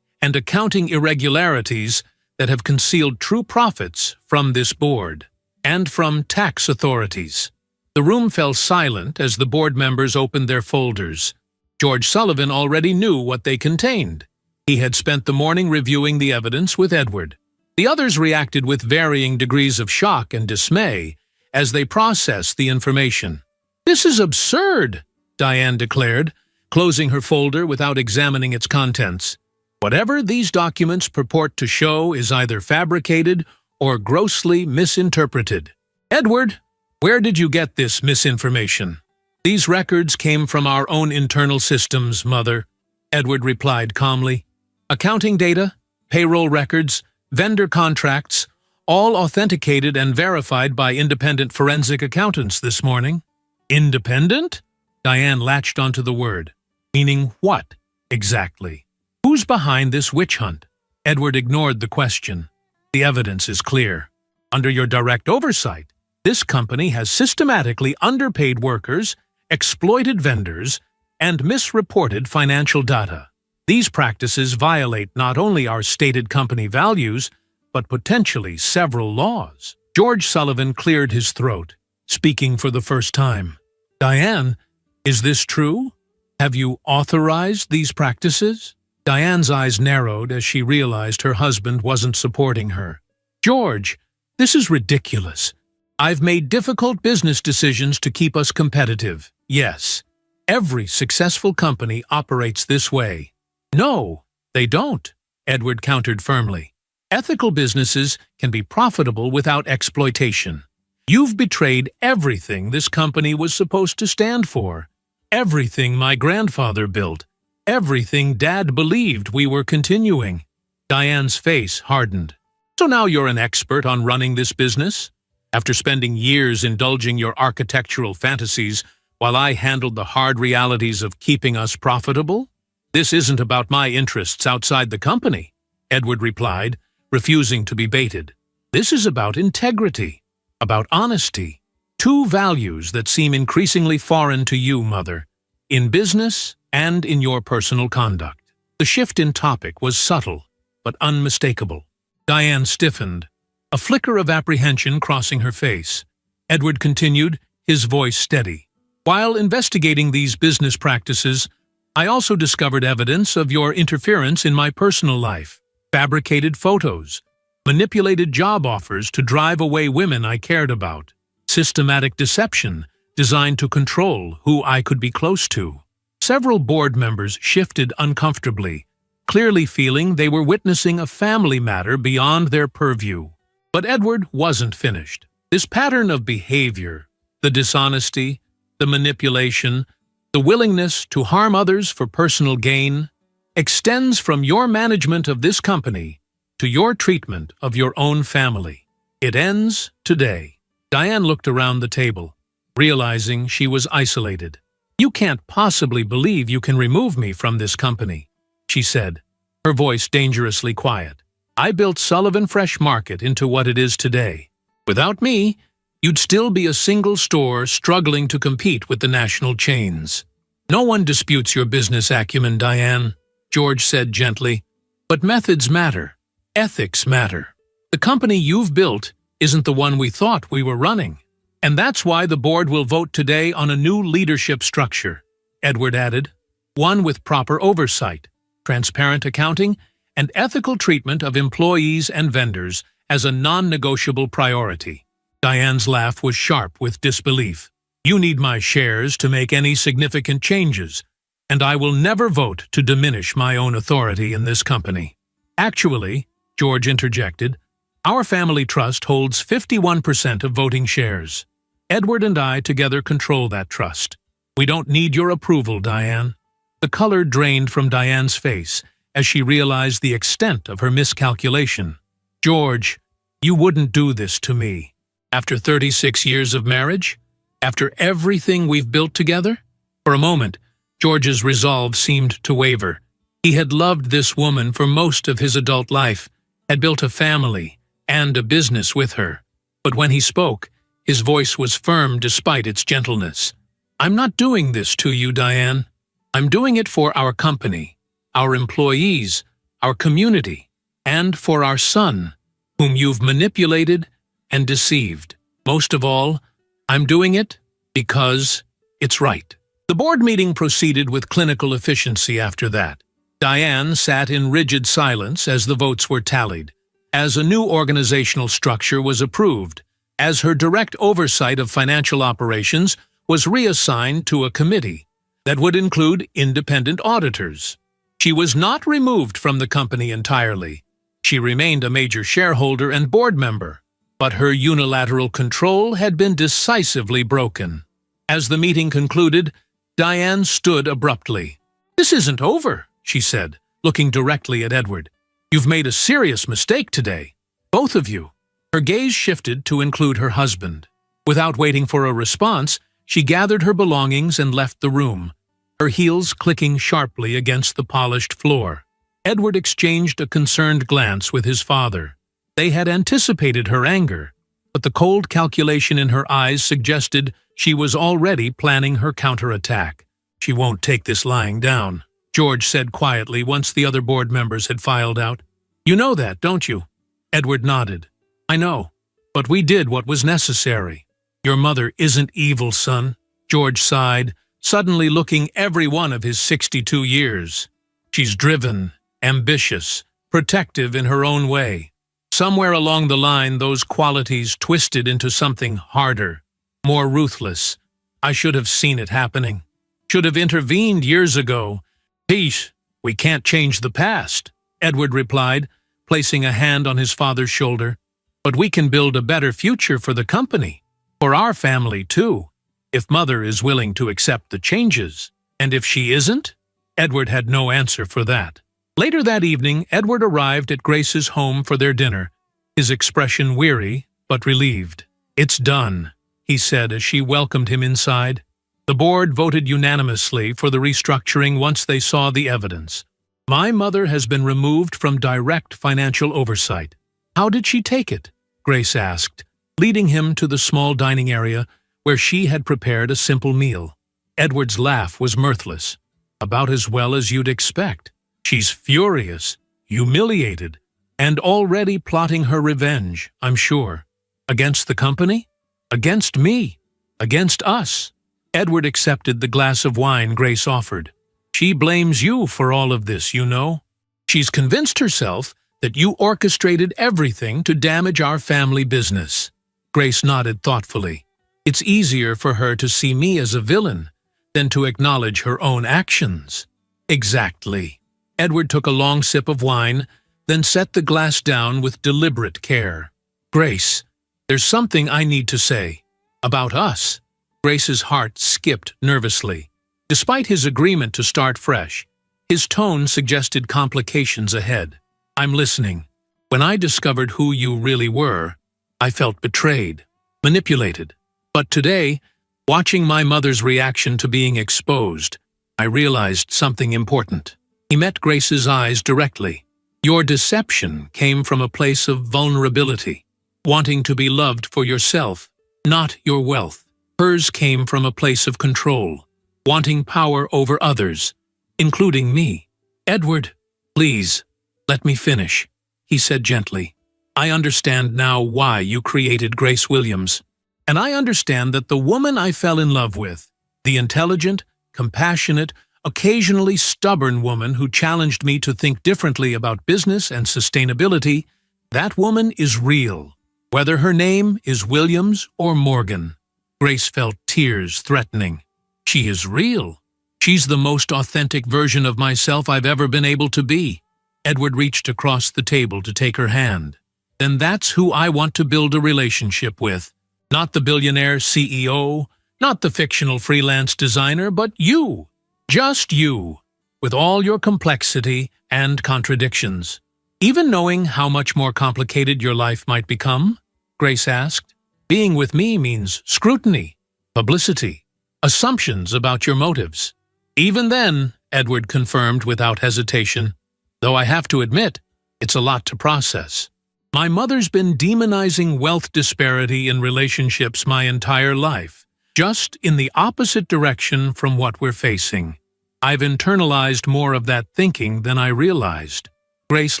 and accounting irregularities that have concealed true profits from this board and from tax authorities." The room fell silent as the board members opened their folders. George Sullivan already knew what they contained. He had spent the morning reviewing the evidence with Edward. The others reacted with varying degrees of shock and dismay as they processed the information. "This is absurd," Diane declared, closing her folder without examining its contents. "Whatever these documents purport to show is either fabricated or grossly misinterpreted." "Edward, where did you get this misinformation?" "These records came from our own internal systems, Mother," Edward replied calmly. "Accounting data, payroll records, vendor contracts, all authenticated and verified by independent forensic accountants this morning." "Independent?" Diane latched onto the word. "Meaning what, exactly? Who's behind this witch hunt?" Edward ignored the question. "The evidence is clear. Under your direct oversight, this company has systematically underpaid workers, exploited vendors, and misreported financial data. These practices violate not only our stated company values, but potentially several laws." George Sullivan cleared his throat, speaking for the first time. "Diane, is this true? Have you authorized these practices?" Diane's eyes narrowed as she realized her husband wasn't supporting her. "George, this is ridiculous. I've made difficult business decisions to keep us competitive. Yes, every successful company operates this way." "No, they don't," Edward countered firmly. "Ethical businesses can be profitable without exploitation. You've betrayed everything this company was supposed to stand for, everything my grandfather built, everything Dad believed we were continuing." Diane's face hardened. "So now you're an expert on running this business? After spending years indulging your architectural fantasies while I handled the hard realities of keeping us profitable?" "This isn't about my interests outside the company," Edward replied, refusing to be baited. "This is about integrity, about honesty, two values that seem increasingly foreign to you, Mother, in business and in your personal conduct." The shift in topic was subtle, but unmistakable. Diane stiffened, a flicker of apprehension crossing her face. Edward continued, his voice steady. "While investigating these business practices, I also discovered evidence of your interference in my personal life. Fabricated photos, manipulated job offers to drive away women I cared about, systematic deception designed to control who I could be close to." Several board members shifted uncomfortably, clearly feeling they were witnessing a family matter beyond their purview. But Edward wasn't finished. This pattern of behavior, the dishonesty, the manipulation, the willingness to harm others for personal gain, extends from your management of this company to your treatment of your own family. It ends today. Diane looked around the table, realizing she was isolated. "You can't possibly believe you can remove me from this company," she said, her voice dangerously quiet. "I built Sullivan Fresh Market into what it is today. Without me, you'd still be a single store struggling to compete with the national chains." "No one disputes your business acumen, Diane," George said gently. "But methods matter. Ethics matter. The company you've built isn't the one we thought we were running. And that's why the board will vote today on a new leadership structure," Edward added. "One with proper oversight, transparent accounting, and ethical treatment of employees and vendors as a non-negotiable priority." Diane's laugh was sharp with disbelief. "You need my shares to make any significant changes, and I will never vote to diminish my own authority in this company." "Actually," George interjected, "our family trust holds 51% of voting shares. Edward and I together control that trust. We don't need your approval, Diane." The color drained from Diane's face as she realized the extent of her miscalculation. "George, you wouldn't do this to me. After 36 years of marriage? After everything we've built together?" For a moment, George's resolve seemed to waver. He had loved this woman for most of his adult life, had built a family and a business with her. But when he spoke, his voice was firm despite its gentleness. "I'm not doing this to you, Diane. I'm doing it for our company, our employees, our community, and for our son, whom you've manipulated and deceived. Most of all, I'm doing it because it's right." The board meeting proceeded with clinical efficiency after that. Diane sat in rigid silence as the votes were tallied, as a new organizational structure was approved, as her direct oversight of financial operations was reassigned to a committee that would include independent auditors. She was not removed from the company entirely. She remained a major shareholder and board member, but her unilateral control had been decisively broken. As the meeting concluded, Diane stood abruptly. "This isn't over," she said, looking directly at Edward. "You've made a serious mistake today, both of you." Her gaze shifted to include her husband. Without waiting for a response, she gathered her belongings and left the room, her heels clicking sharply against the polished floor. Edward exchanged a concerned glance with his father. They had anticipated her anger, but the cold calculation in her eyes suggested she was already planning her counterattack. "She won't take this lying down," George said quietly once the other board members had filed out. "You know that, don't you?" Edward nodded. "I know, but we did what was necessary." "Your mother isn't evil, son," George sighed, suddenly looking every one of his 62 years. "She's driven, ambitious, protective in her own way. Somewhere along the line, those qualities twisted into something harder, more ruthless. I should have seen it happening. Should have intervened years ago." "Pete, we can't change the past," Edward replied, placing a hand on his father's shoulder. "But we can build a better future for the company, for our family too, if Mother is willing to accept the changes. And if she isn't?" Edward had no answer for that. Later that evening, Edward arrived at Grace's home for their dinner, his expression weary but relieved. "It's done," he said as she welcomed him inside. The board voted unanimously for the restructuring once they saw the evidence. My mother has been removed from direct financial oversight. How did she take it? Grace asked, leading him to the small dining area where she had prepared a simple meal. Edward's laugh was mirthless. About as well as you'd expect. She's furious, humiliated, and already plotting her revenge, I'm sure. Against the company? Against me? Against us? Edward accepted the glass of wine Grace offered. She blames you for all of this, you know. She's convinced herself that you orchestrated everything to damage our family business. Grace nodded thoughtfully. It's easier for her to see me as a villain than to acknowledge her own actions. Exactly. Edward took a long sip of wine, then set the glass down with deliberate care. Grace, there's something I need to say. About us. Grace's heart skipped nervously. Despite his agreement to start fresh, his tone suggested complications ahead. I'm listening. When I discovered who you really were, I felt betrayed, manipulated. But today, watching my mother's reaction to being exposed, I realized something important. He met Grace's eyes directly. Your deception came from a place of vulnerability, wanting to be loved for yourself, not your wealth. Hers came from a place of control, wanting power over others, including me. Edward, please, let me finish, he said gently. I understand now why you created Grace Williams. And I understand that the woman I fell in love with, the intelligent, compassionate, occasionally stubborn woman who challenged me to think differently about business and sustainability, that woman is real, whether her name is Williams or Morgan. Grace felt tears threatening. She is real. She's the most authentic version of myself I've ever been able to be. Edward reached across the table to take her hand. Then that's who I want to build a relationship with. Not the billionaire CEO, not the fictional freelance designer, but you. Just you, with all your complexity and contradictions. Even knowing how much more complicated your life might become? Grace asked. Being with me means scrutiny, publicity, assumptions about your motives. Even then, Edward confirmed without hesitation, though I have to admit, it's a lot to process. My mother's been demonizing wealth disparity in relationships my entire life, just in the opposite direction from what we're facing. I've internalized more of that thinking than I realized. Grace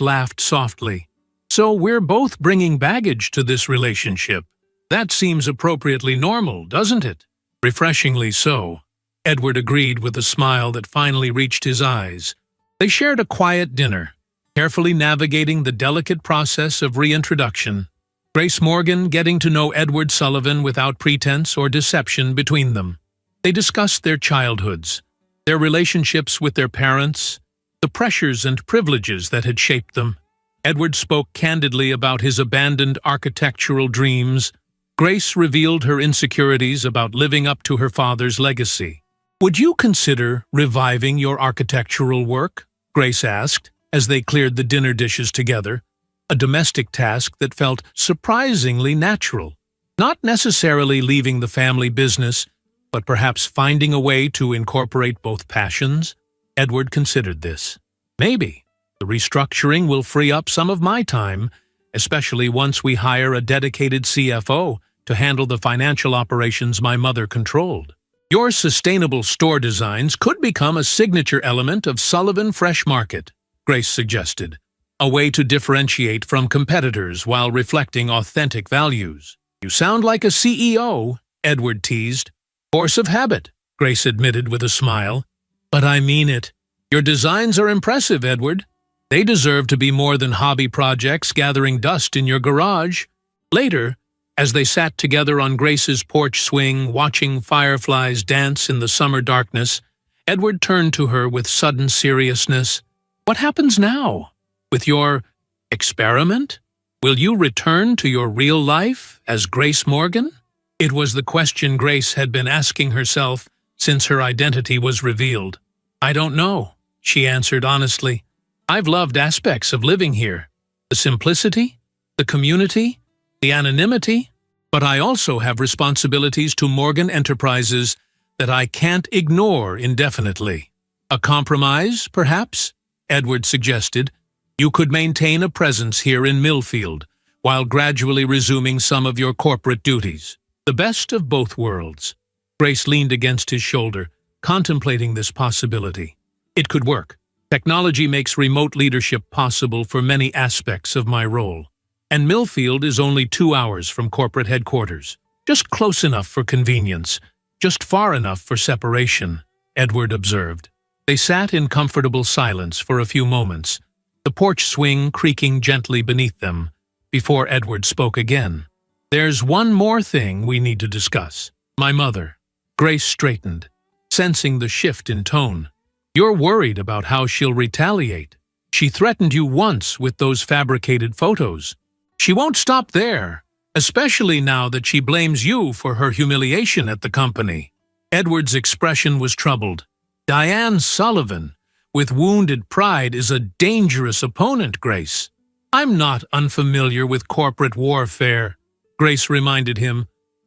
laughed softly. So we're both bringing baggage to this relationship. That seems appropriately normal, doesn't it? Refreshingly so. Edward agreed with a smile that finally reached his eyes. They shared a quiet dinner, carefully navigating the delicate process of reintroduction. Grace Morgan getting to know Edward Sullivan without pretense or deception between them. They discussed their childhoods, their relationships with their parents, the pressures and privileges that had shaped them. Edward spoke candidly about his abandoned architectural dreams. Grace revealed her insecurities about living up to her father's legacy. Would you consider reviving your architectural work? Grace asked, as they cleared the dinner dishes together, a domestic task that felt surprisingly natural. Not necessarily leaving the family business, but perhaps finding a way to incorporate both passions? Edward considered this. Maybe. The restructuring will free up some of my time, especially once we hire a dedicated CFO to handle the financial operations my mother controlled. Your sustainable store designs could become a signature element of Sullivan Fresh Market, Grace suggested, a way to differentiate from competitors while reflecting authentic values. You sound like a CEO, Edward teased. Force of habit, Grace admitted with a smile. But I mean it. Your designs are impressive, Edward. They deserve to be more than hobby projects gathering dust in your garage. Later, as they sat together on Grace's porch swing, watching fireflies dance in the summer darkness, Edward turned to her with sudden seriousness. What happens now? With your experiment? Will you return to your real life as Grace Morgan? It was the question Grace had been asking herself since her identity was revealed. I don't know, she answered honestly. I've loved aspects of living here. The simplicity, the community, the anonymity, but I also have responsibilities to Morgan Enterprises that I can't ignore indefinitely. A compromise, perhaps? Edward suggested. You could maintain a presence here in Millfield, while gradually resuming some of your corporate duties. The best of both worlds. Grace leaned against his shoulder, contemplating this possibility. It could work. Technology makes remote leadership possible for many aspects of my role. And Millfield is only 2 hours from corporate headquarters. Just close enough for convenience, just far enough for separation, Edward observed. They sat in comfortable silence for a few moments, the porch swing creaking gently beneath them, before Edward spoke again. There's one more thing we need to discuss. My mother. Grace straightened, sensing the shift in tone. You're worried about how she'll retaliate. She threatened you once with those fabricated photos. She won't stop there, especially now that she blames you for her humiliation at the company. Edward's expression was troubled. Diane Sullivan, with wounded pride, is a dangerous opponent, Grace. I'm not unfamiliar with corporate warfare, Grace reminded him.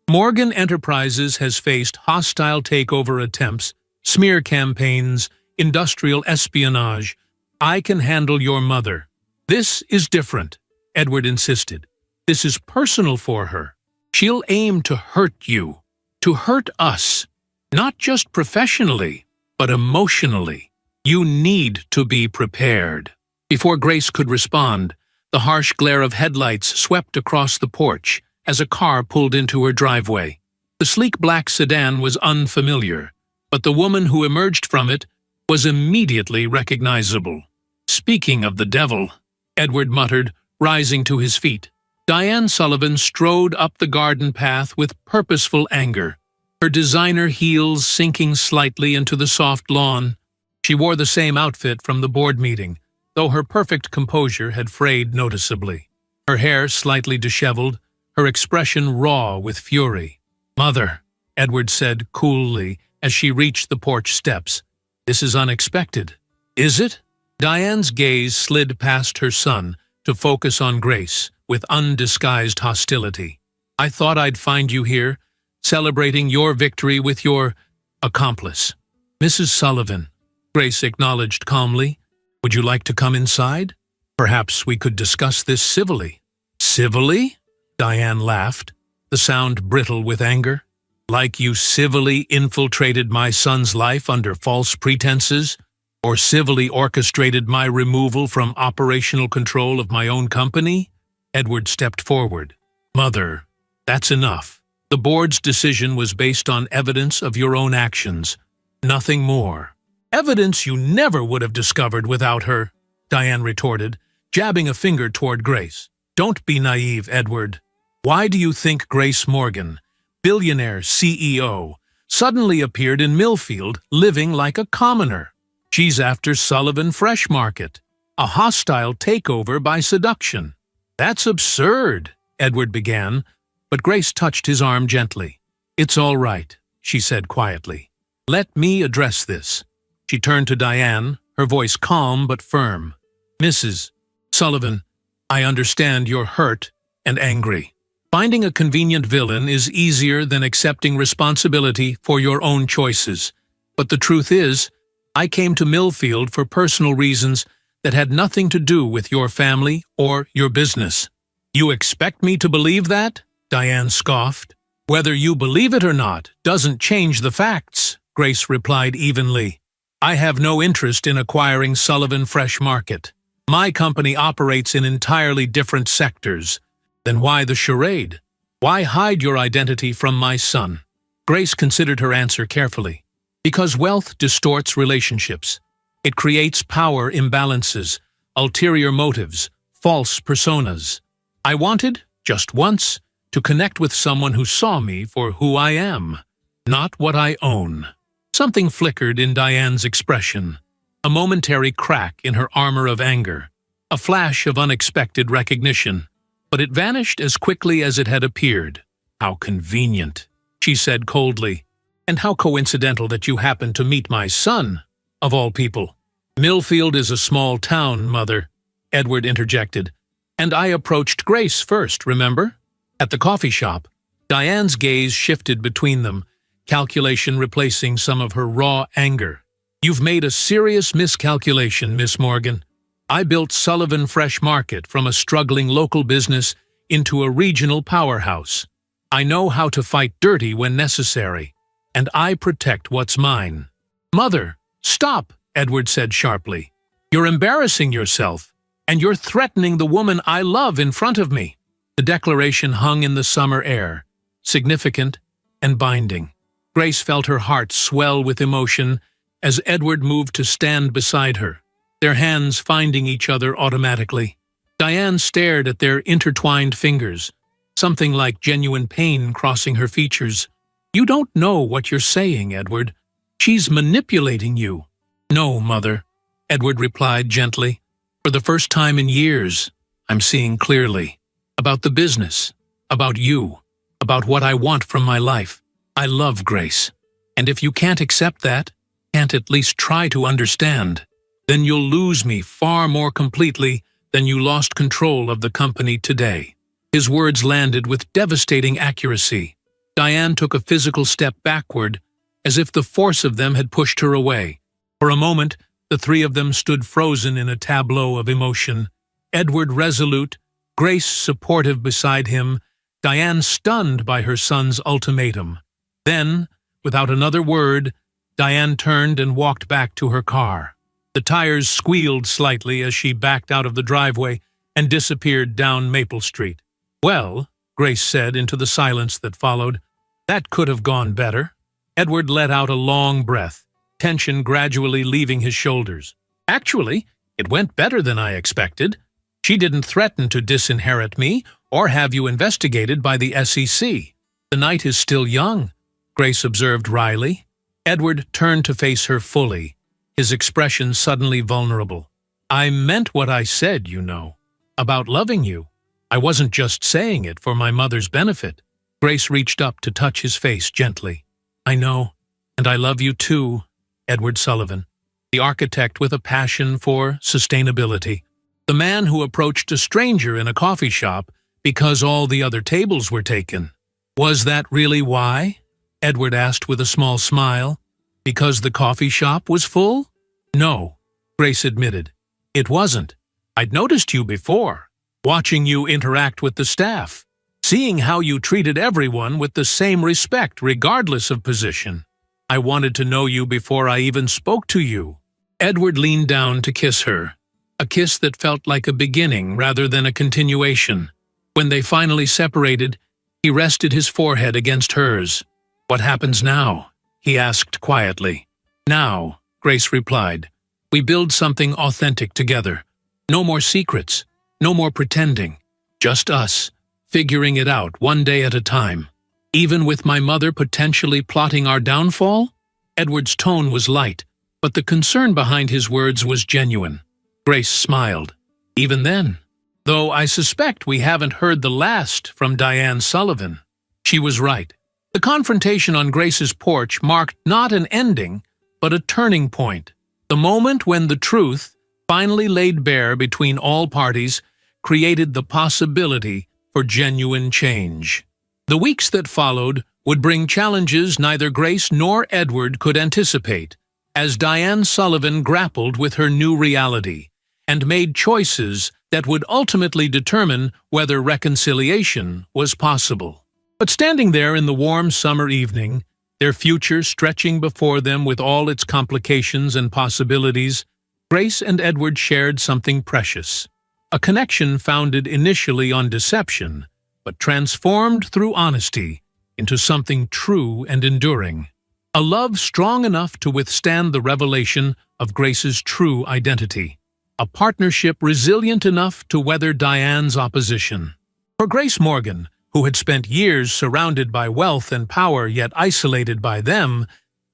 Morgan Enterprises has faced hostile takeover attempts, smear campaigns, industrial espionage. I can handle your mother. This is different, Edward insisted. This is personal for her. She'll aim to hurt you, to hurt us, not just professionally, but emotionally. You need to be prepared. Before Grace could respond, the harsh glare of headlights swept across the porch as a car pulled into her driveway. The sleek black sedan was unfamiliar, but the woman who emerged from it was immediately recognizable. Speaking of the devil, Edward muttered, rising to his feet. Diane Sullivan strode up the garden path with purposeful anger, her designer heels sinking slightly into the soft lawn. She wore the same outfit from the board meeting, though her perfect composure had frayed noticeably. Her hair slightly disheveled, her expression raw with fury. Mother, Edward said coolly as she reached the porch steps. This is unexpected. Is it? Diane's gaze slid past her son to focus on Grace with undisguised hostility. I thought I'd find you here, celebrating your victory with your accomplice. Mrs. Sullivan, Grace acknowledged calmly. Would you like to come inside? Perhaps we could discuss this civilly. Civilly? Diane laughed, the sound brittle with anger. Like you civilly infiltrated my son's life under false pretenses, or civilly orchestrated my removal from operational control of my own company? Edward stepped forward. Mother, that's enough. The board's decision was based on evidence of your own actions, nothing more. Evidence you never would have discovered without her, Diane retorted, jabbing a finger toward Grace. Don't be naive, Edward. Why do you think Grace Morgan, billionaire CEO, suddenly appeared in Millfield living like a commoner? She's after Sullivan Fresh Market, a hostile takeover by seduction. That's absurd, Edward began, but Grace touched his arm gently. It's all right, she said quietly. Let me address this. She turned to Diane, her voice calm but firm. Mrs. Sullivan, I understand you're hurt and angry. Finding a convenient villain is easier than accepting responsibility for your own choices. But the truth is, I came to Millfield for personal reasons that had nothing to do with your family or your business. You expect me to believe that? Diane scoffed. Whether you believe it or not doesn't change the facts, Grace replied evenly. I have no interest in acquiring Sullivan Fresh Market. My company operates in entirely different sectors. Then why the charade? Why hide your identity from my son? Grace considered her answer carefully. Because wealth distorts relationships. It creates power imbalances, ulterior motives, false personas. I wanted, just once, to connect with someone who saw me for who I am, not what I own. Something flickered in Diane's expression, a momentary crack in her armor of anger, a flash of unexpected recognition. But it vanished as quickly as it had appeared. How convenient, she said coldly. And how coincidental that you happened to meet my son, of all people. Millfield is a small town, Mother, Edward interjected. And I approached Grace first, remember? At the coffee shop, Diane's gaze shifted between them, calculation replacing some of her raw anger. "You've made a serious miscalculation, Miss Morgan. I built Sullivan Fresh Market from a struggling local business into a regional powerhouse. I know how to fight dirty when necessary, and I protect what's mine." "Mother, stop," Edward said sharply. "You're embarrassing yourself, and you're threatening the woman I love in front of me." The declaration hung in the summer air, significant and binding. Grace felt her heart swell with emotion as Edward moved to stand beside her, their hands finding each other automatically. Diane stared at their intertwined fingers, something like genuine pain crossing her features. "You don't know what you're saying, Edward. She's manipulating you." "No, Mother," Edward replied gently. "For the first time in years, I'm seeing clearly. About the business, about you, about what I want from my life. I love Grace, and if you can't accept that, can't at least try to understand, then you'll lose me far more completely than you lost control of the company today." His words landed with devastating accuracy. Diane took a physical step backward, as if the force of them had pushed her away. For a moment, the three of them stood frozen in a tableau of emotion. Edward resolute, Grace supportive beside him, Diane stunned by her son's ultimatum. Then, without another word, Diane turned and walked back to her car. The tires squealed slightly as she backed out of the driveway and disappeared down Maple Street. "Well," Grace said into the silence that followed, "that could have gone better." Edward let out a long breath, tension gradually leaving his shoulders. "Actually, it went better than I expected. She didn't threaten to disinherit me or have you investigated by the SEC. The night is still young," Grace observed wryly. Edward turned to face her fully, his expression suddenly vulnerable. "I meant what I said, you know, about loving you. I wasn't just saying it for my mother's benefit." Grace reached up to touch his face gently. "I know, and I love you too, Edward Sullivan, the architect with a passion for sustainability. The man who approached a stranger in a coffee shop because all the other tables were taken." "Was that really why?" Edward asked with a small smile. "Because the coffee shop was full?" "No," Grace admitted. "It wasn't. I'd noticed you before, watching you interact with the staff, seeing how you treated everyone with the same respect regardless of position. I wanted to know you before I even spoke to you." Edward leaned down to kiss her, a kiss that felt like a beginning rather than a continuation. When they finally separated, he rested his forehead against hers. "What happens now?" he asked quietly. "Now," Grace replied, "we build something authentic together. No more secrets, no more pretending. Just us, figuring it out one day at a time. Even with my mother potentially plotting our downfall?" Edward's tone was light, but the concern behind his words was genuine. Grace smiled. "Even then? Though I suspect we haven't heard the last from Diane Sullivan." She was right. The confrontation on Grace's porch marked not an ending, but a turning point. The moment when the truth, finally laid bare between all parties, created the possibility for genuine change. The weeks that followed would bring challenges neither Grace nor Edward could anticipate, as Diane Sullivan grappled with her new reality and made choices that would ultimately determine whether reconciliation was possible. But standing there in the warm summer evening, their future stretching before them with all its complications and possibilities, Grace and Edward shared something precious. A connection founded initially on deception, but transformed through honesty into something true and enduring. A love strong enough to withstand the revelation of Grace's true identity. A partnership resilient enough to weather Diane's opposition. For Grace Morgan, who had spent years surrounded by wealth and power yet isolated by them,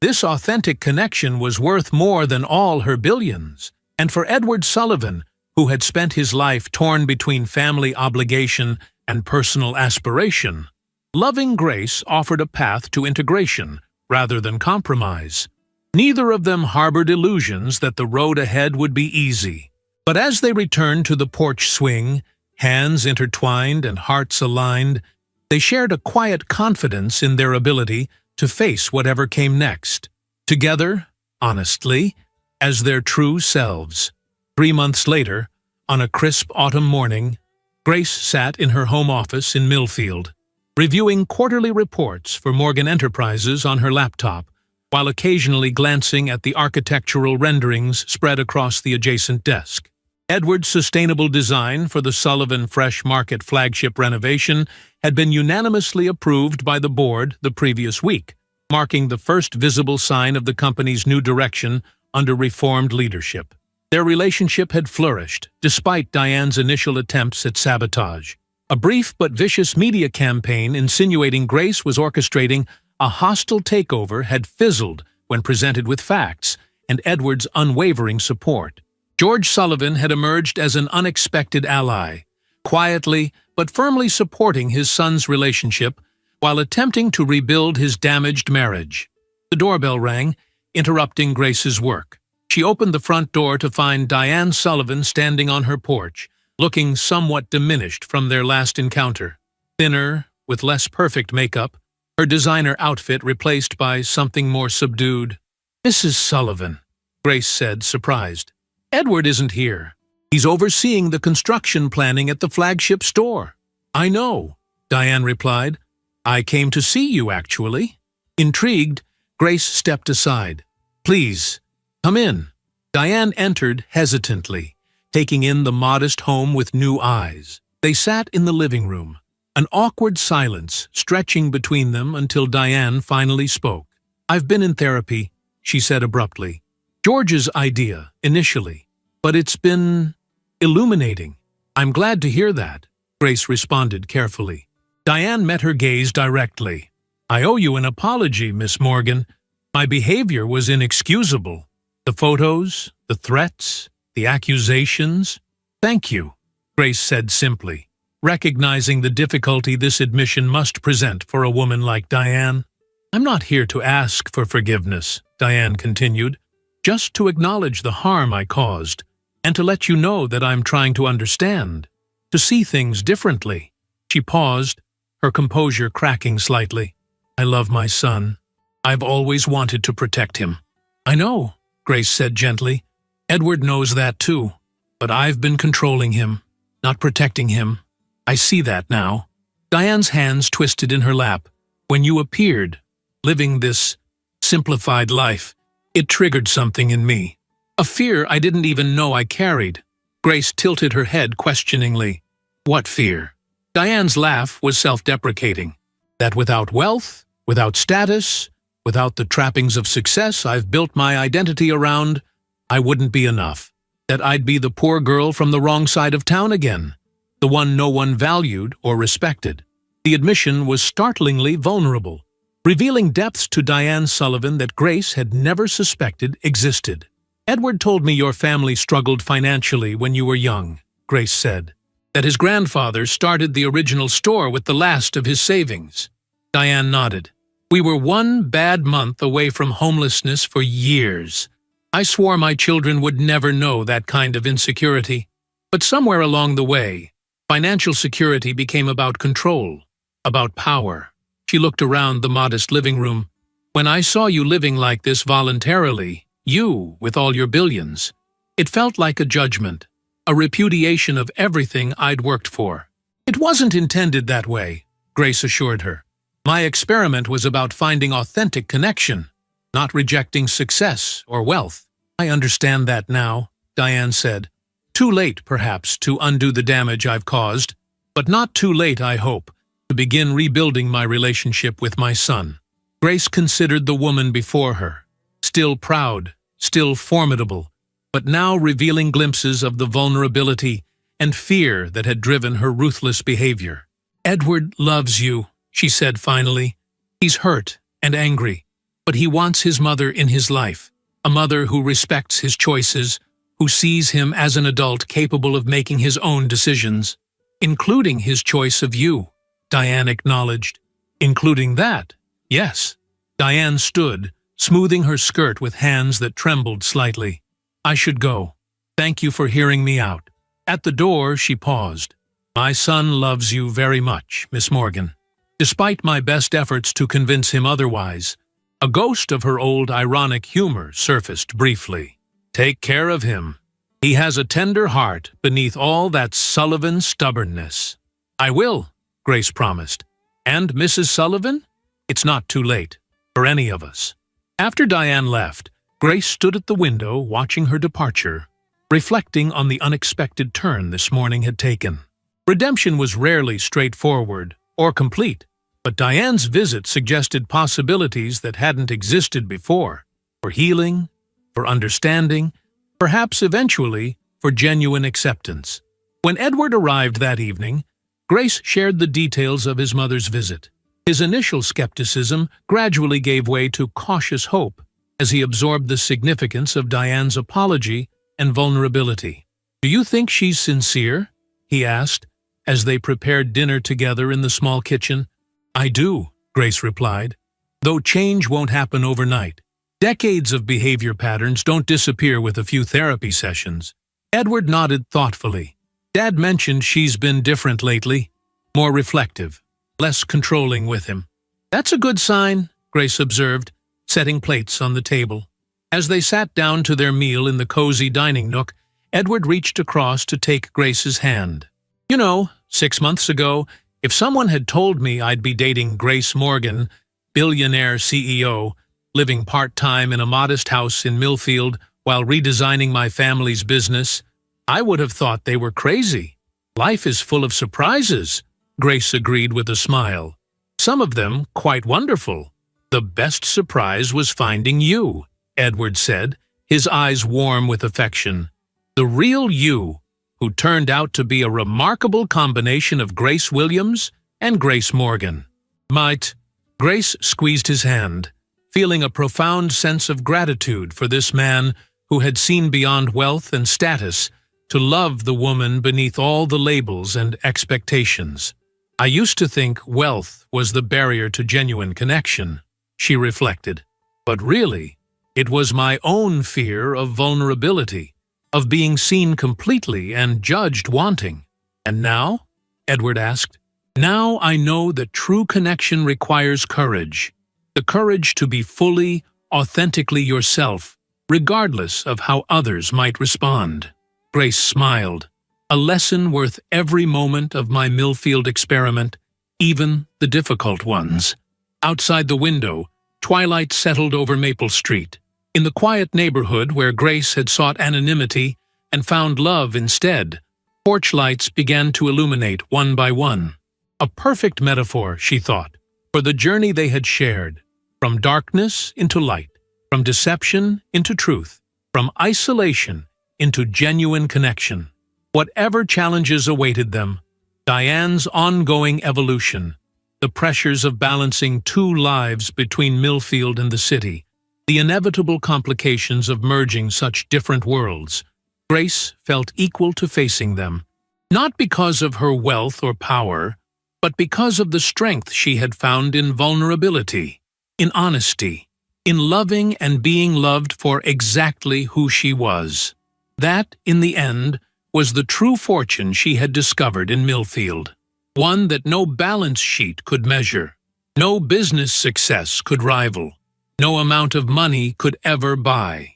this authentic connection was worth more than all her billions. And for Edward Sullivan, who had spent his life torn between family obligation and personal aspiration, loving Grace offered a path to integration rather than compromise. Neither of them harbored illusions that the road ahead would be easy. But as they returned to the porch swing, hands intertwined and hearts aligned, they shared a quiet confidence in their ability to face whatever came next. Together, honestly, as their true selves. 3 months later, on a crisp autumn morning, Grace sat in her home office in Millfield, reviewing quarterly reports for Morgan Enterprises on her laptop, while occasionally glancing at the architectural renderings spread across the adjacent desk. Edward's sustainable design for the Sullivan Fresh Market flagship renovation had been unanimously approved by the board the previous week, marking the first visible sign of the company's new direction under reformed leadership. Their relationship had flourished, despite Diane's initial attempts at sabotage. A brief but vicious media campaign insinuating Grace was orchestrating a hostile takeover had fizzled when presented with facts and Edward's unwavering support. George Sullivan had emerged as an unexpected ally, quietly but firmly supporting his son's relationship while attempting to rebuild his damaged marriage. The doorbell rang, interrupting Grace's work. She opened the front door to find Diane Sullivan standing on her porch, looking somewhat diminished from their last encounter. Thinner, with less perfect makeup, her designer outfit replaced by something more subdued. "Mrs. Sullivan," Grace said, surprised. "Edward isn't here. He's overseeing the construction planning at the flagship store." "I know," Diane replied. "I came to see you, actually." Intrigued, Grace stepped aside. "Please, come in." Diane entered hesitantly, taking in the modest home with new eyes. They sat in the living room, an awkward silence stretching between them until Diane finally spoke. "I've been in therapy," she said abruptly. "George's idea, initially, but it's been illuminating." "I'm glad to hear that," Grace responded carefully. Diane met her gaze directly. "I owe you an apology, Miss Morgan. My behavior was inexcusable. The photos, the threats, the accusations." "Thank you," Grace said simply, recognizing the difficulty this admission must present for a woman like Diane. "I'm not here to ask for forgiveness," Diane continued, "just to acknowledge the harm I caused, and to let you know that I'm trying to understand, to see things differently." She paused, her composure cracking slightly. "I love my son. I've always wanted to protect him." "I know," Grace said gently. "Edward knows that too. But I've been controlling him, not protecting him. I see that now." Diane's hands twisted in her lap. "When you appeared, living this simplified life, it triggered something in me. A fear I didn't even know I carried." Grace tilted her head questioningly. "What fear?" Diane's laugh was self-deprecating. "That without wealth, without status, without the trappings of success I've built my identity around, I wouldn't be enough. That I'd be the poor girl from the wrong side of town again, the one no one valued or respected." The admission was startlingly vulnerable, revealing depths to Diane Sullivan that Grace had never suspected existed. "Edward told me your family struggled financially when you were young," Grace said. "That his grandfather started the original store with the last of his savings." Diane nodded. "We were one bad month away from homelessness for years. I swore my children would never know that kind of insecurity. But somewhere along the way, financial security became about control, about power." She looked around the modest living room. "When I saw you living like this voluntarily, you, with all your billions, it felt like a judgment, a repudiation of everything I'd worked for." "It wasn't intended that way," Grace assured her. "My experiment was about finding authentic connection, not rejecting success or wealth." "I understand that now," Diane said. "Too late, perhaps, to undo the damage I've caused, but not too late, I hope, to begin rebuilding my relationship with my son." Grace considered the woman before her, still proud, still formidable, but now revealing glimpses of the vulnerability and fear that had driven her ruthless behavior. "Edward loves you," she said finally. "He's hurt and angry, but he wants his mother in his life, a mother who respects his choices, who sees him as an adult capable of making his own decisions, including his choice of you," Diane acknowledged. "Including that, yes." Diane stood, smoothing her skirt with hands that trembled slightly. "I should go. Thank you for hearing me out." At the door, she paused. "My son loves you very much, Miss Morgan." Despite my best efforts to convince him otherwise, a ghost of her old ironic humor surfaced briefly. Take care of him. He has a tender heart beneath all that Sullivan stubbornness. I will, Grace promised. And Mrs. Sullivan? It's not too late, for any of us. After Diane left, Grace stood at the window watching her departure, reflecting on the unexpected turn this morning had taken. Redemption was rarely straightforward or complete, but Diane's visit suggested possibilities that hadn't existed before, for healing, for understanding, perhaps eventually for genuine acceptance. When Edward arrived that evening, Grace shared the details of his mother's visit. His initial skepticism gradually gave way to cautious hope as he absorbed the significance of Diane's apology and vulnerability. "Do you think she's sincere?" he asked, as they prepared dinner together in the small kitchen. "I do," Grace replied, "though change won't happen overnight. Decades of behavior patterns don't disappear with a few therapy sessions." Edward nodded thoughtfully. "Dad mentioned she's been different lately, more reflective, less controlling with him." "That's a good sign," Grace observed, setting plates on the table. As they sat down to their meal in the cozy dining nook, Edward reached across to take Grace's hand. "You know, 6 months ago, if someone had told me I'd be dating Grace Morgan, billionaire CEO, living part-time in a modest house in Millfield while redesigning my family's business, I would have thought they were crazy. Life is full of surprises," Grace agreed with a smile. "Some of them quite wonderful. The best surprise was finding you," Edward said, his eyes warm with affection. "The real you, who turned out to be a remarkable combination of Grace Williams and Grace Morgan." "Might." Grace squeezed his hand, feeling a profound sense of gratitude for this man who had seen beyond wealth and status to love the woman beneath all the labels and expectations. "I used to think wealth was the barrier to genuine connection," she reflected. "But really, it was my own fear of vulnerability, of being seen completely and judged wanting." "And now?" Edward asked. "Now I know that true connection requires courage. The courage to be fully, authentically yourself, regardless of how others might respond." Grace smiled. "A lesson worth every moment of my Millfield experiment, even the difficult ones." Outside the window, twilight settled over Maple Street. In the quiet neighborhood where Grace had sought anonymity and found love instead, porch lights began to illuminate one by one. A perfect metaphor, she thought, for the journey they had shared, from darkness into light, from deception into truth, from isolation into genuine connection. Whatever challenges awaited them, Diane's ongoing evolution, the pressures of balancing two lives between Millfield and the city, the inevitable complications of merging such different worlds, Grace felt equal to facing them, not because of her wealth or power, but because of the strength she had found in vulnerability, in honesty, in loving and being loved for exactly who she was. That, in the end, was the true fortune she had discovered in Millfield, one that no balance sheet could measure, no business success could rival, no amount of money could ever buy.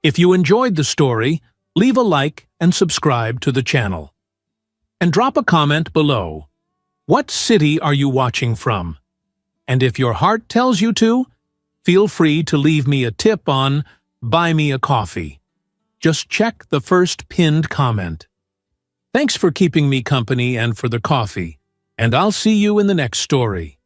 If you enjoyed the story, leave a like and subscribe to the channel. And drop a comment below. What city are you watching from? And if your heart tells you to, feel free to leave me a tip on Buy Me a Coffee. Just check the first pinned comment. Thanks for keeping me company and for the coffee, and I'll see you in the next story.